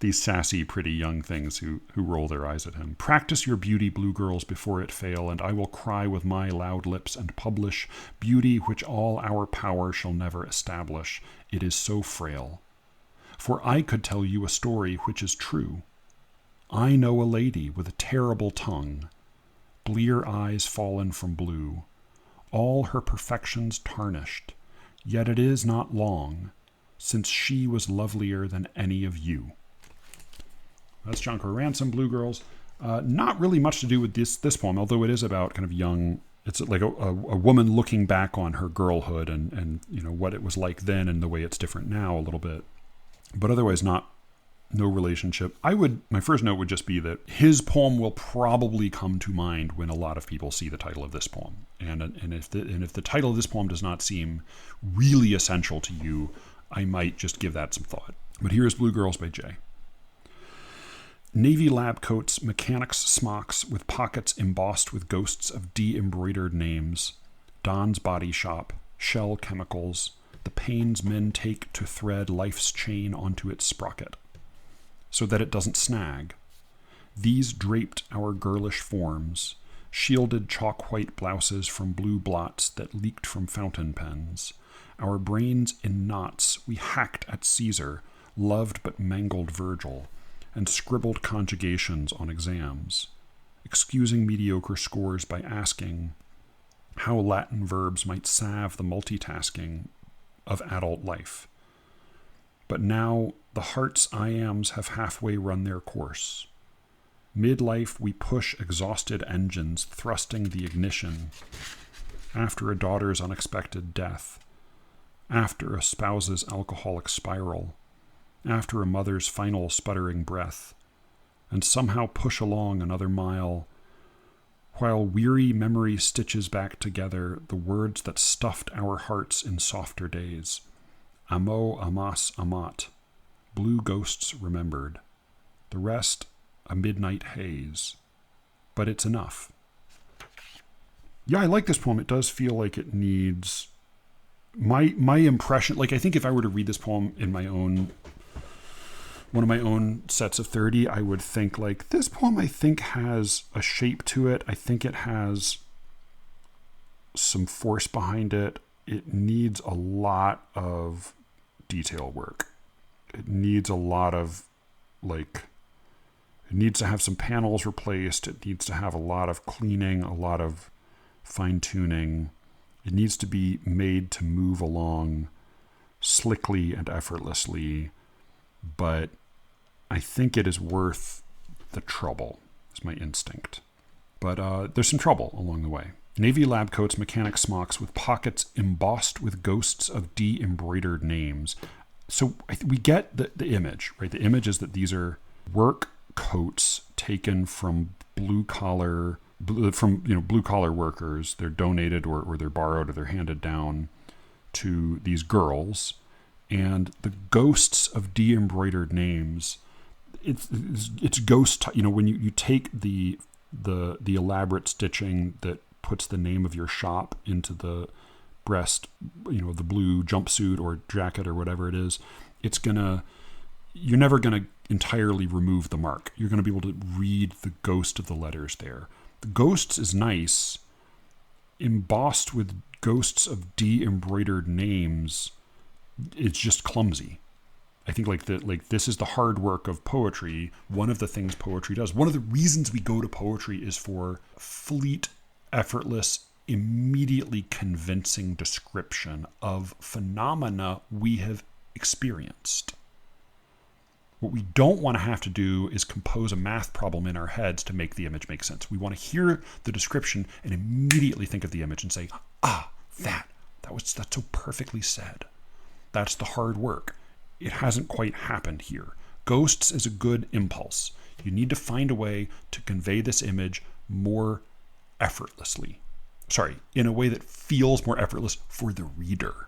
these sassy, pretty young things who roll their eyes at him. Practice your beauty, blue girls, before it fail, and I will cry with my loud lips and publish beauty which all our power shall never establish. It is so frail. For I could tell you a story which is true. I know a lady with a terrible tongue, blear eyes fallen from blue, all her perfections tarnished, yet it is not long since she was lovelier than any of you. That's John Crowe Ransom, Blue Girls. Not really much to do with this poem, although it is about kind of young. It's like a woman looking back on her girlhood and you know what it was like then and the way it's different now a little bit. But otherwise no relationship. My first note would just be that his poem will probably come to mind when a lot of people see the title of this poem. And if the title of this poem does not seem really essential to you, I might just give that some thought. But here is Blue Girls by Jay. Navy lab coats, mechanics' smocks with pockets embossed with ghosts of de-embroidered names, Don's Body Shop, Shell Chemicals, the pains men take to thread life's chain onto its sprocket, so that it doesn't snag. These draped our girlish forms, shielded chalk-white blouses from blue blots that leaked from fountain pens. Our brains in knots, we hacked at Caesar, loved but mangled Virgil, and scribbled conjugations on exams, excusing mediocre scores by asking how Latin verbs might salve the multitasking of adult life. But now the heart's I-ams have halfway run their course. Midlife we push exhausted engines, thrusting the ignition, after a daughter's unexpected death, after a spouse's alcoholic spiral, after a mother's final sputtering breath, and somehow push along another mile, while weary memory stitches back together the words that stuffed our hearts in softer days. Amo, amas, amat, blue ghosts remembered. The rest, a midnight haze. But it's enough. Yeah, I like this poem. It does feel like it needs... My impression... Like, I think if I were to read this poem in my own... one of my own sets of 30, I would think, like, this poem, I think, has a shape to it. I think it has some force behind it. It needs a lot of detail work. It needs a lot of, like, it needs to have some panels replaced. It needs to have a lot of cleaning, a lot of fine-tuning. It needs to be made to move along slickly and effortlessly, but I think it is worth the trouble, is my instinct. But there's some trouble along the way. Navy lab coats, mechanic smocks with pockets embossed with ghosts of de-embroidered names. So we get the image, right? The image is that these are work coats taken from blue collar workers. They're donated or they're borrowed or they're handed down to these girls. And the ghosts of de-embroidered names, it's ghost, when you take the elaborate stitching that puts the name of your shop into the breast, the blue jumpsuit or jacket or whatever it is, you're never gonna entirely remove the mark. You're gonna be able to read the ghost of the letters there. The ghosts is nice. Embossed with ghosts of de-embroidered names, it's just clumsy. I think this is the hard work of poetry. One of the things poetry does, one of the reasons we go to poetry is for fleet, effortless, immediately convincing description of phenomena we have experienced. What we don't want to have to do is compose a math problem in our heads to make the image make sense. We want to hear the description and immediately think of the image and say, that's so perfectly said. That's the hard work. It hasn't quite happened here. Ghosts is a good impulse. You need to find a way to convey this image more effortlessly. In a way that feels more effortless for the reader.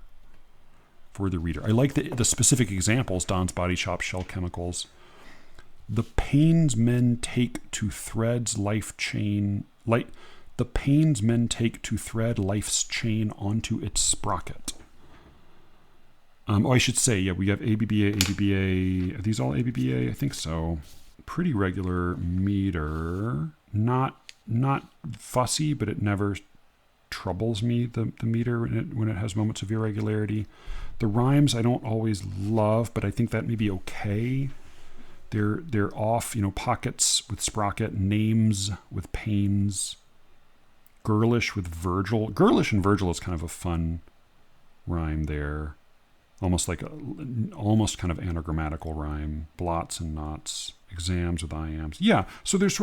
I like the specific examples, Don's Body Shop, Shell Chemicals. The pains men take to thread life's chain onto its sprocket. I should say, we have ABBA. Are these all ABBA? I think so. Pretty regular meter. Not fussy, but it never troubles me, the meter, when it has moments of irregularity. The rhymes I don't always love, but I think that may be okay. They're off, pockets with sprocket, names with pains, girlish with Virgil. Girlish and Virgil is kind of a fun rhyme there. Almost almost kind of anagrammatical rhyme. Blots and knots, exams with iams. Yeah, so there's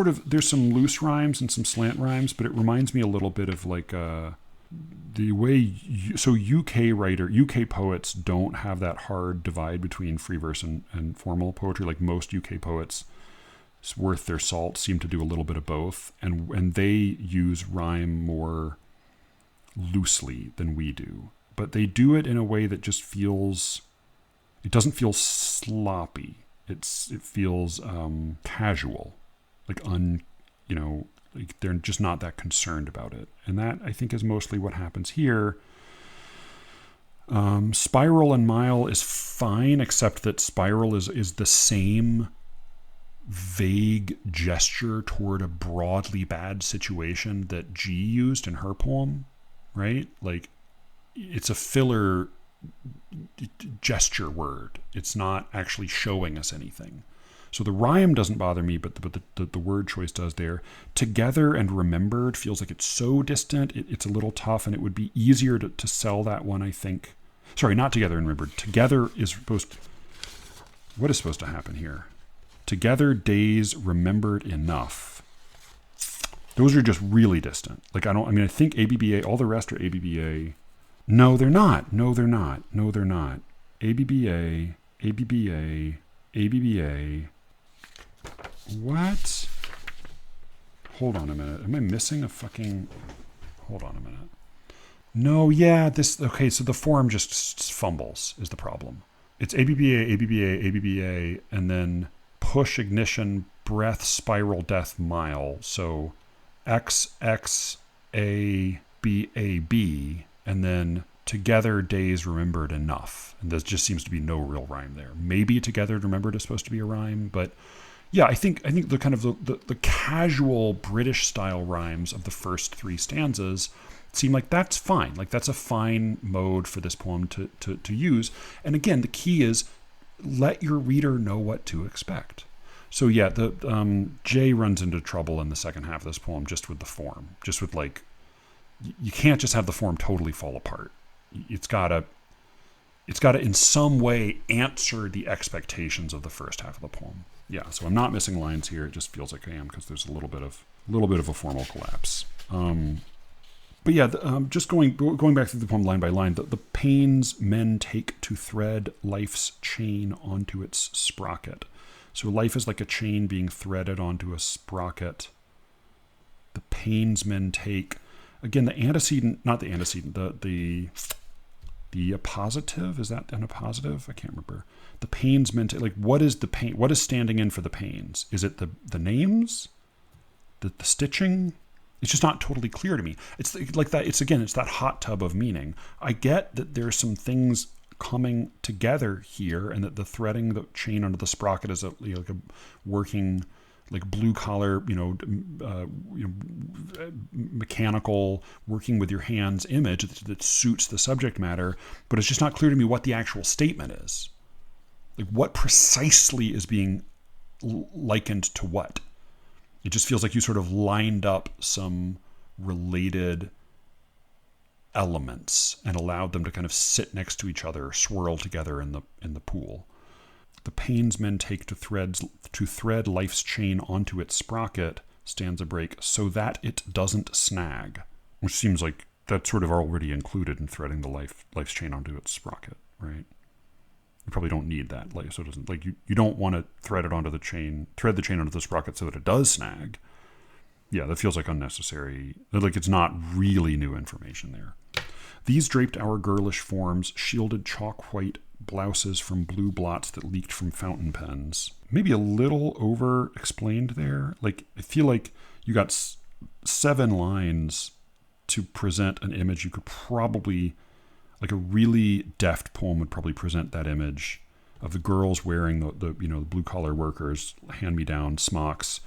some loose rhymes and some slant rhymes, but it reminds me a little bit of the way, UK poets don't have that hard divide between free verse and formal poetry. Like most UK poets, it's worth their salt, seem to do a little bit of both, and they use rhyme more loosely than we do. But they do it in a way that just it doesn't feel sloppy. It feels casual, like they're just not that concerned about it. And that, I think, is mostly what happens here. Spiral and mile is fine, except that spiral is the same vague gesture toward a broadly bad situation that G used in her poem, right? Like, it's a filler gesture word. It's not actually showing us anything. So the rhyme doesn't bother me, but the word choice does there. Together and remembered feels like it's so distant. It's a little tough, and it would be easier to sell that one, I think. Sorry, not together and remembered. Together is what is supposed to happen here? Together, days, remembered enough. Those are just really distant. I think ABBA, all the rest are ABBA. No, they're not. ABBA. What? Hold on a minute. Am I missing a fucking... Hold on a minute. No, yeah, okay, so the form just fumbles is the problem. It's ABBA, and then push, ignition, breath, spiral, death, mile. So XXABAB, and then together, days, remembered, enough. And there just seems to be no real rhyme there. Maybe together, remembered is supposed to be a rhyme, but yeah, I think the kind of the casual British style rhymes of the first three stanzas seem like that's fine. Like that's a fine mode for this poem to use. And again, the key is let your reader know what to expect. So yeah, the Jay runs into trouble in the second half of this poem just with the form, just with you can't just have the form totally fall apart. It's gotta in some way answer the expectations of the first half of the poem. Yeah, so I'm not missing lines here. It just feels like I am because there's a little bit of a formal collapse. But yeah, just going back through the poem line by line, the pains men take to thread life's chain onto its sprocket. So life is like a chain being threaded onto a sprocket. The pains men take. Again, the antecedent, not the antecedent, the appositive, is that an appositive? I can't remember. The pains meant to, what is the pain? What is standing in for the pains? Is it the names? The stitching? It's just not totally clear to me. It's like that. It's that hot tub of meaning. I get that there's some things coming together here, and that the threading the chain onto the sprocket is like a working, blue collar, mechanical, working with your hands image that suits the subject matter, but it's just not clear to me what the actual statement is. Like, what precisely is being likened to what? It just feels like you sort of lined up some related elements and allowed them to kind of sit next to each other, swirl together in the pool. The pains men take to thread life's chain onto its sprocket, stanza break, so that it doesn't snag. Which seems like that's sort of already included in threading the life's chain onto its sprocket, right? You probably don't need that. Like, so it doesn't, like, you don't want to thread the chain onto the sprocket so that it does snag. Yeah, that feels like unnecessary. Like, it's not really new information there. These draped our girlish forms, shielded chalk white blouses from blue blots that leaked from fountain pens. Maybe a little over explained there. Like, I feel like you got 7 lines to present an image. You could probably, like, a really deft poem would probably present that image of the girls wearing the blue collar workers hand-me-down smocks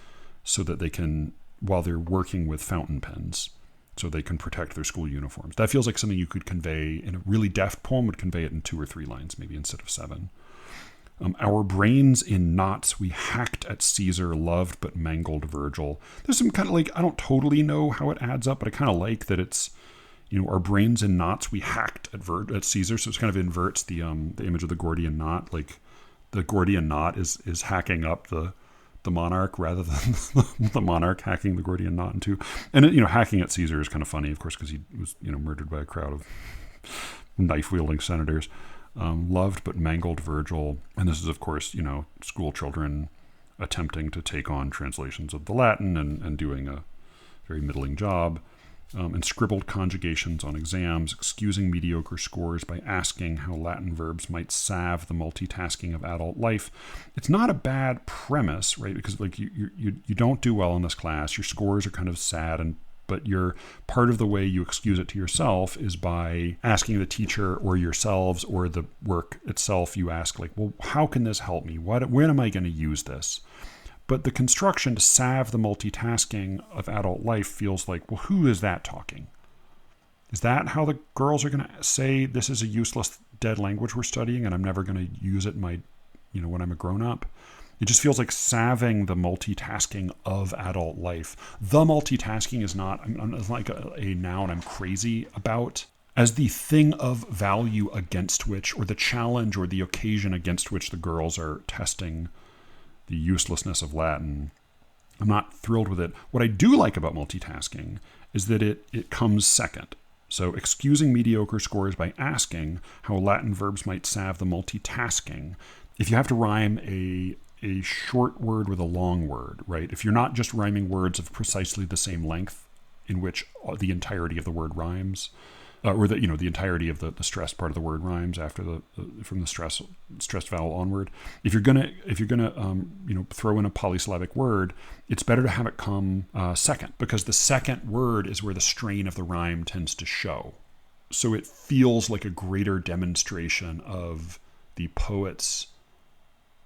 so that they can, while they're working with fountain pens, so they can protect their school uniforms. That feels like something you could convey in a really deft poem, would convey it in 2 or 3 lines, maybe instead of 7. Our brains in knots, we hacked at Caesar, loved but mangled Virgil. There's some kind of, like, I don't totally know how it adds up, but I kind of like that it's, our brains in knots, we hacked at Caesar. So it kind of inverts the image of the Gordian knot. Like, the Gordian knot is hacking up the monarch rather than the monarch hacking the Gordian knot in 2. And, hacking at Caesar is kind of funny, of course, because he was, murdered by a crowd of knife-wielding senators. Loved but mangled Virgil. And this is, of course, school children attempting to take on translations of the Latin and doing a very middling job. And scribbled conjugations on exams, excusing mediocre scores by asking how Latin verbs might salve the multitasking of adult life. It's not a bad premise, right? Because, like, you don't do well in this class. Your scores are kind of sad, but you're part of the way you excuse it to yourself is by asking the teacher or yourselves or the work itself. You ask, like, well, how can this help me? When am I going to use this? But the construction to salve the multitasking of adult life feels like, well, who is that talking? Is that how the girls are going to say this is a useless dead language we're studying and I'm never going to use it in my, when I'm a grown up? It just feels like salving the multitasking of adult life. The multitasking is not, it's like a noun I'm crazy about. As the thing of value against which, or the challenge or the occasion against which the girls are testing the uselessness of Latin, I'm not thrilled with it. What I do like about multitasking is that it comes second. So excusing mediocre scores by asking how Latin verbs might salve the multitasking. If you have to rhyme a short word with a long word, right? If you're not just rhyming words of precisely the same length in which the entirety of the word rhymes, or the entirety of the stressed part of the word rhymes after from the stressed vowel onward. If you're gonna throw in a polysyllabic word, it's better to have it come second, because the second word is where the strain of the rhyme tends to show. So it feels like a greater demonstration of the poet's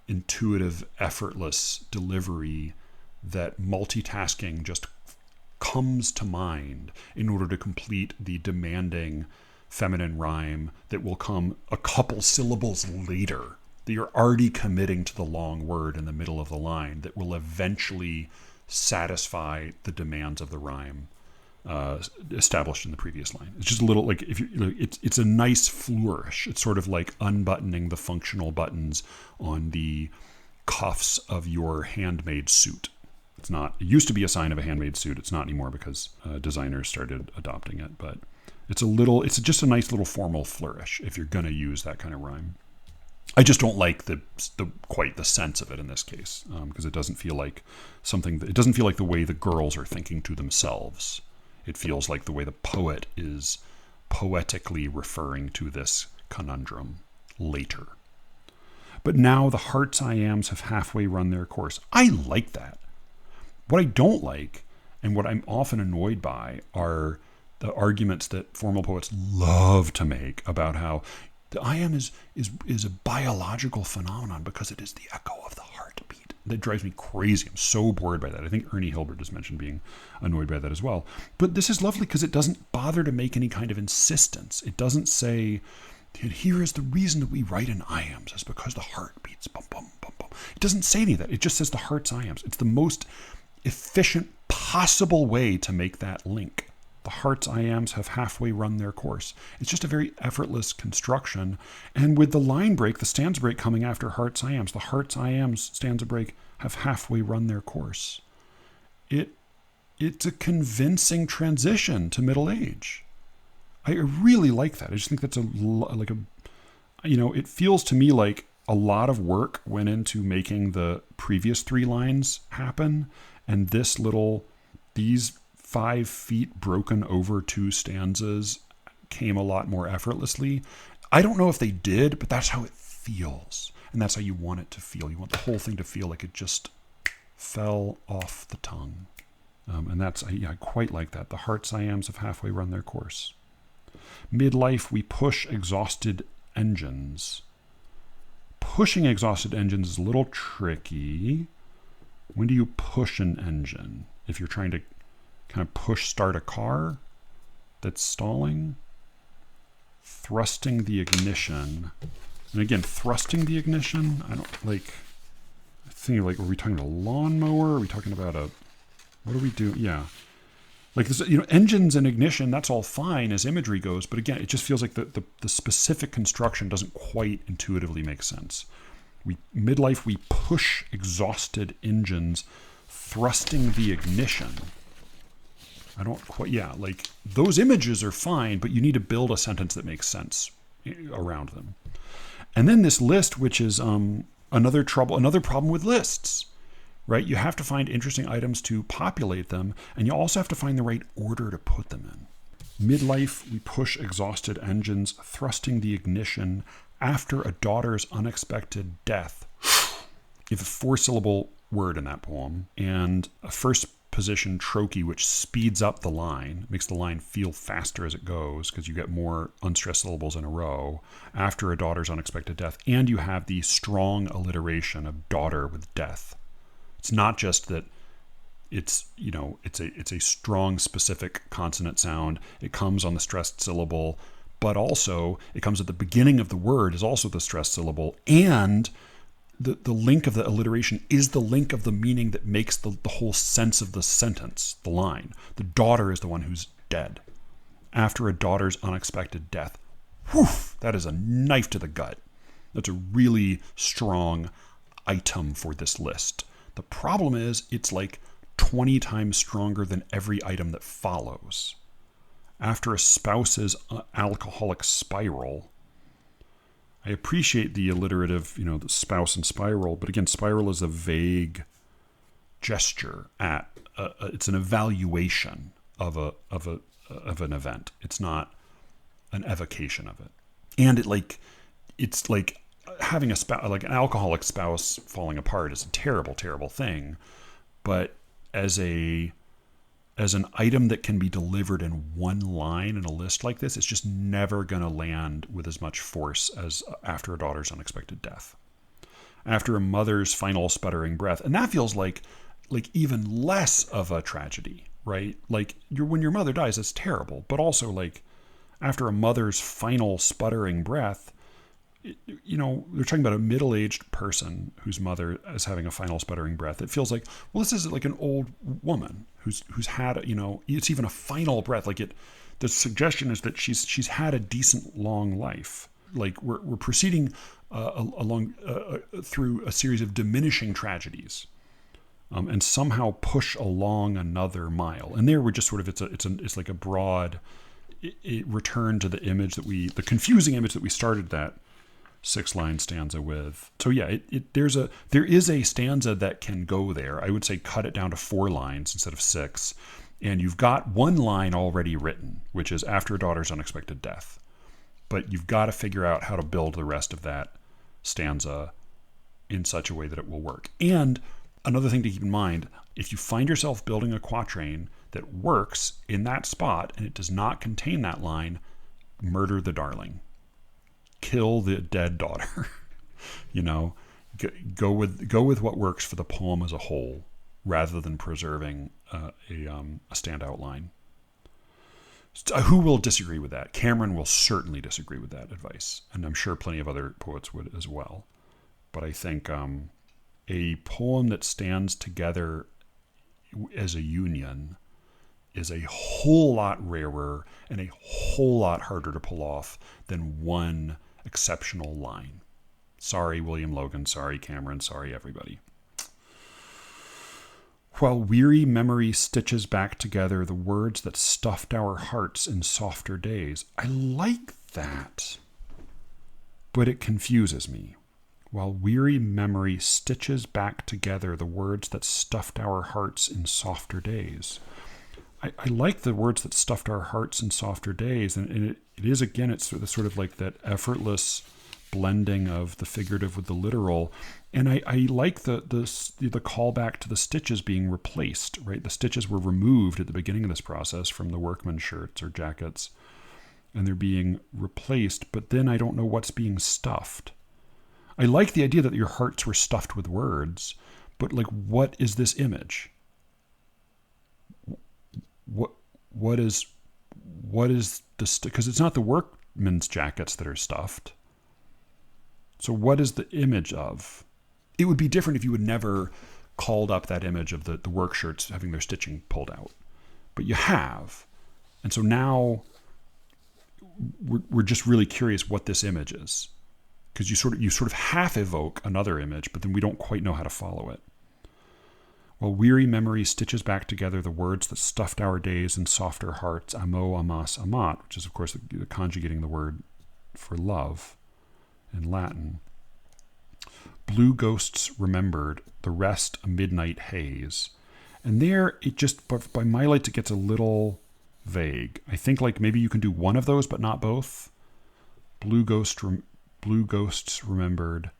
intuitive, effortless delivery that multitasking just comes to mind in order to complete the demanding feminine rhyme that will come a couple syllables later, that you're already committing to the long word in the middle of the line that will eventually satisfy the demands of the rhyme established in the previous line. It's just a little, like, it's a nice flourish. It's sort of like unbuttoning the functional buttons on the cuffs of your handmade suit. It used to be a sign of a handmade suit. It's not anymore because designers started adopting it, but it's just a nice little formal flourish if you're going to use that kind of rhyme. I just don't like quite the sense of it in this case, because it doesn't feel like it doesn't feel like the way the girls are thinking to themselves. It feels like the way the poet is poetically referring to this conundrum later. But now the heart's I ams have halfway run their course. I like that. What I don't like, and what I'm often annoyed by, are the arguments that formal poets love to make about how the I am is a biological phenomenon because it is the echo of the heartbeat. That drives me crazy. I'm so bored by that. I think Ernie Hilbert just mentioned being annoyed by that as well. But this is lovely because it doesn't bother to make any kind of insistence. It doesn't say, here is the reason that we write in iams, is because the heart beats doesn't say any of that. It just says the heart's iambs. It's the most efficient possible way to make that link. The heart's iambs have halfway run their course. It's just a very effortless construction. And with the line break, the stanza break coming after heart's iambs, the heart's iambs stanza break have halfway run their course. It's a convincing transition to middle age. I really like that. I just think that's it feels to me like a lot of work went into making the previous 3 lines happen. And these 5 feet broken over 2 stanzas came a lot more effortlessly. I don't know if they did, but that's how it feels. And that's how you want it to feel. You want the whole thing to feel like it just fell off the tongue. And I quite like that. The heart's iambs have halfway run their course. Midlife, we push exhausted engines. Pushing exhausted engines is a little tricky. When do you push an engine? If you're trying to kind of push start a car that's stalling? Thrusting the ignition. And again, thrusting the ignition, I think are we talking about a lawnmower? Are we talking about what do we do? Yeah. Like this, engines and ignition, that's all fine as imagery goes. But again, it just feels like the specific construction doesn't quite intuitively make sense. Midlife, we push exhausted engines, thrusting the ignition. I don't quite, like those images are fine, but you need to build a sentence that makes sense around them. And then this list, which is another problem with lists, right? You have to find interesting items to populate them, and you also have to find the right order to put them in. Midlife, we push exhausted engines, thrusting the ignition after a daughter's unexpected death. You have a 4-syllable word in that poem, and a first position trochee, which speeds up the line, makes the line feel faster as it goes, because you get more unstressed syllables in a row, after a daughter's unexpected death, and you have the strong alliteration of daughter with death. It's not just that it's a strong specific consonant sound. It comes on the stressed syllable, but also it comes at the beginning of the word is also the stressed syllable, and the link of the alliteration is the link of the meaning that makes the whole sense of the sentence, the line. The daughter is the one who's dead. After a daughter's unexpected death. Whew, that is a knife to the gut. That's a really strong item for this list. The problem is it's like 20 times stronger than every item that follows. After a spouse's alcoholic spiral, I appreciate the alliterative, the spouse and spiral, but again, spiral is a vague gesture at it's an evaluation of an event. It's not an evocation of it. And it's like having a spouse, like an alcoholic spouse falling apart is a terrible, terrible thing. But as an item that can be delivered in one line in a list like this, it's just never going to land with as much force as after a daughter's unexpected death. After a mother's final sputtering breath. And that feels like even less of a tragedy, right? Like when your mother dies, it's terrible. But also like after a mother's final sputtering breath, they're talking about a middle-aged person whose mother is having a final sputtering breath. It feels like, well, this is like an old woman who's had, it's even a final breath. The suggestion is that she's had a decent long life. Like we're proceeding along through a series of diminishing tragedies, and somehow push along another mile. And there we're just sort of it's like a broad return to the image the confusing image that we started that 6-line stanza with. So yeah, there is a stanza that can go there. I would say cut it down to 4 lines instead of 6, and you've got 1 line already written, which is after a daughter's unexpected death. But you've got to figure out how to build the rest of that stanza in such a way that it will work. And another thing to keep in mind, if you find yourself building a quatrain that works in that spot and it does not contain that line, murder the darling. Kill the dead daughter. Go with what works for the poem as a whole, rather than preserving a standout line. Who will disagree with that? Cameron will certainly disagree with that advice, and I'm sure plenty of other poets would as well. But I think a poem that stands together as a union is a whole lot rarer and a whole lot harder to pull off than one exceptional line. Sorry, William Logan. Sorry, Cameron. Sorry, everybody. While weary memory stitches back together the words that stuffed our hearts in softer days. I like that, but it confuses me. While weary memory stitches back together the words that stuffed our hearts in softer days. I like the words that stuffed our hearts in softer days, and it is, again, it's sort of like that effortless blending of the figurative with the literal. And I like the callback to the stitches being replaced, right? The stitches were removed at the beginning of this process from the workman's shirts or jackets, and they're being replaced, but then I don't know what's being stuffed. I like the idea that your hearts were stuffed with words, but like, what is this image? What is this? Because it's not the workman's jackets that are stuffed. So what is the image of? It would be different if you had never called up that image of the work shirts having their stitching pulled out, but you have, and so now we're just really curious what this image is, because you sort of half evoke another image, but then we don't quite know how to follow it. While weary memory stitches back together the words that stuffed our days in softer hearts, amo, amas, amat, which is, of course, the conjugating the word for love in Latin. Blue ghosts remembered, the rest a midnight haze. And there, it just, by my lights, it gets a little vague. I think like maybe you can do one of those, but not both. Blue ghosts remembered,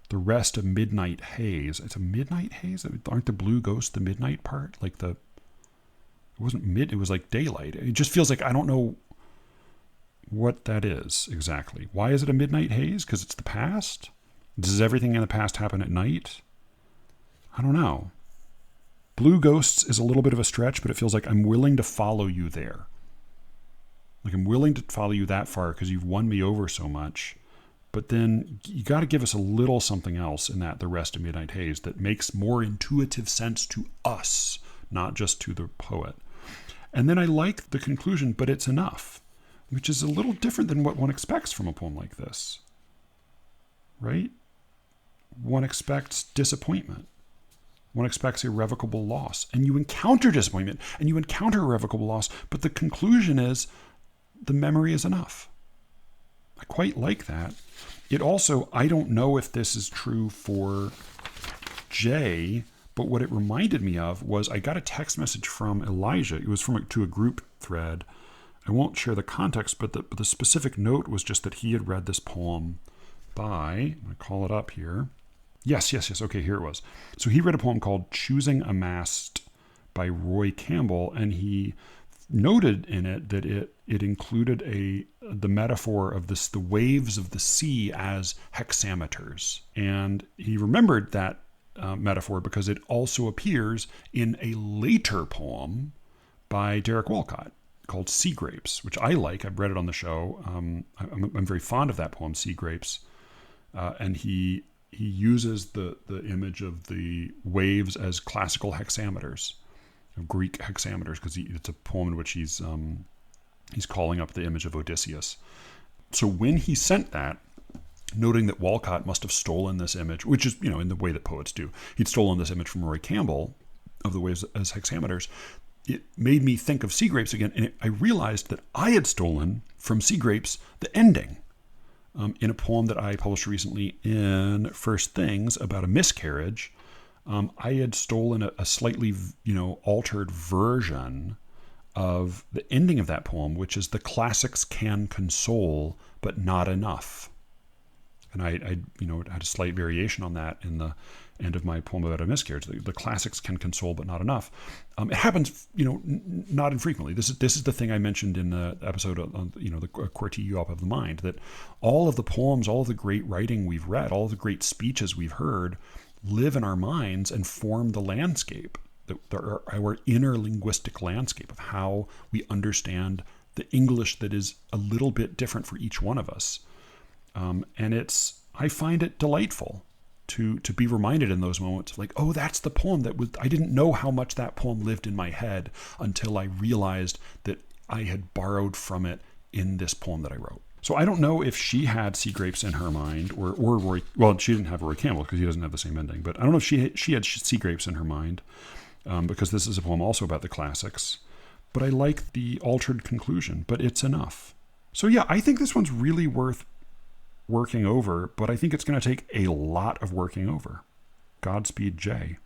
the rest a midnight haze. It's a midnight haze? Aren't the blue ghosts the midnight part? Like it wasn't it was like daylight. It just feels like I don't know what that is exactly. Why is it a midnight haze? Because it's the past? Does everything in the past happen at night? I don't know. Blue ghosts is a little bit of a stretch, but it feels like I'm willing to follow you there. Like I'm willing to follow you that far because you've won me over so much. But then you got to give us a little something else in that the rest of Midnight Haze that makes more intuitive sense to us, not just to the poet. And then I like the conclusion, but it's enough, which is a little different than what one expects from a poem like this, right? One expects disappointment. One expects irrevocable loss. And you encounter disappointment and you encounter irrevocable loss, but the conclusion is the memory is enough. I quite like that. It also, I don't know if this is true for Jay, but what it reminded me of was I got a text message from Elijah. It was to a group thread. I won't share the context, but the specific note was just that he had read this poem by, I'm going to call it up here. Yes. Okay, here it was. So he read a poem called Choosing a Mast by Roy Campbell, and he noted in it that it included the metaphor of the waves of the sea as hexameters. And he remembered that metaphor because it also appears in a later poem by Derek Walcott called Sea Grapes, which I like. I've read it on the show. I'm very fond of that poem, Sea Grapes. And he uses the image of the waves as classical hexameters, Greek hexameters, because it's a poem in which he's calling up the image of Odysseus. So when he sent that, noting that Walcott must have stolen this image, which is, in the way that poets do, he'd stolen this image from Roy Campbell of the waves as hexameters, it made me think of Sea Grapes again, and I realized that I had stolen from Sea Grapes the ending in a poem that I published recently in First Things about a miscarriage. I had stolen a slightly, altered version of the ending of that poem, which is the classics can console, but not enough. And I had a slight variation on that in the end of my poem about a miscarriage. The classics can console, but not enough. It happens, not infrequently. This is the thing I mentioned in the episode on, the Quartier Up of the Mind, that all of the poems, all of the great writing we've read, all of the great speeches we've heard live in our minds and form the landscape, our inner linguistic landscape of how we understand the English that is a little bit different for each one of us. And I find it delightful to be reminded in those moments, like, oh, that's the poem I didn't know how much that poem lived in my head until I realized that I had borrowed from it in this poem that I wrote. So I don't know if she had Sea Grapes in her mind, or Roy. Well, she didn't have Roy Campbell because he doesn't have the same ending. But I don't know if she had Sea Grapes in her mind, because this is a poem also about the classics. But I like the altered conclusion. But it's enough. So yeah, I think this one's really worth working over. But I think it's going to take a lot of working over. Godspeed, Jay.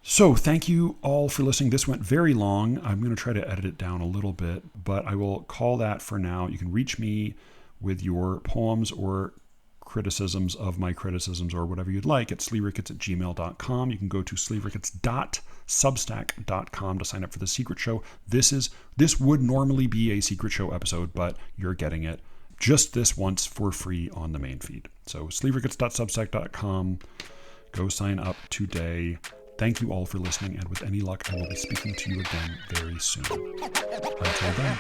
So thank you all for listening. This went very long. I'm going to try to edit it down a little bit, but I will call that for now. You can reach me with your poems or criticisms of my criticisms or whatever you'd like at SLEERICKETS@gmail.com. You can go to SLEERICKETS.substack.com to sign up for the secret show. This would normally be a secret show episode, but you're getting it just this once for free on the main feed. So SLEERICKETS.substack.com. Go sign up today. Thank you all for listening, and with any luck, I will be speaking to you again very soon. Until then.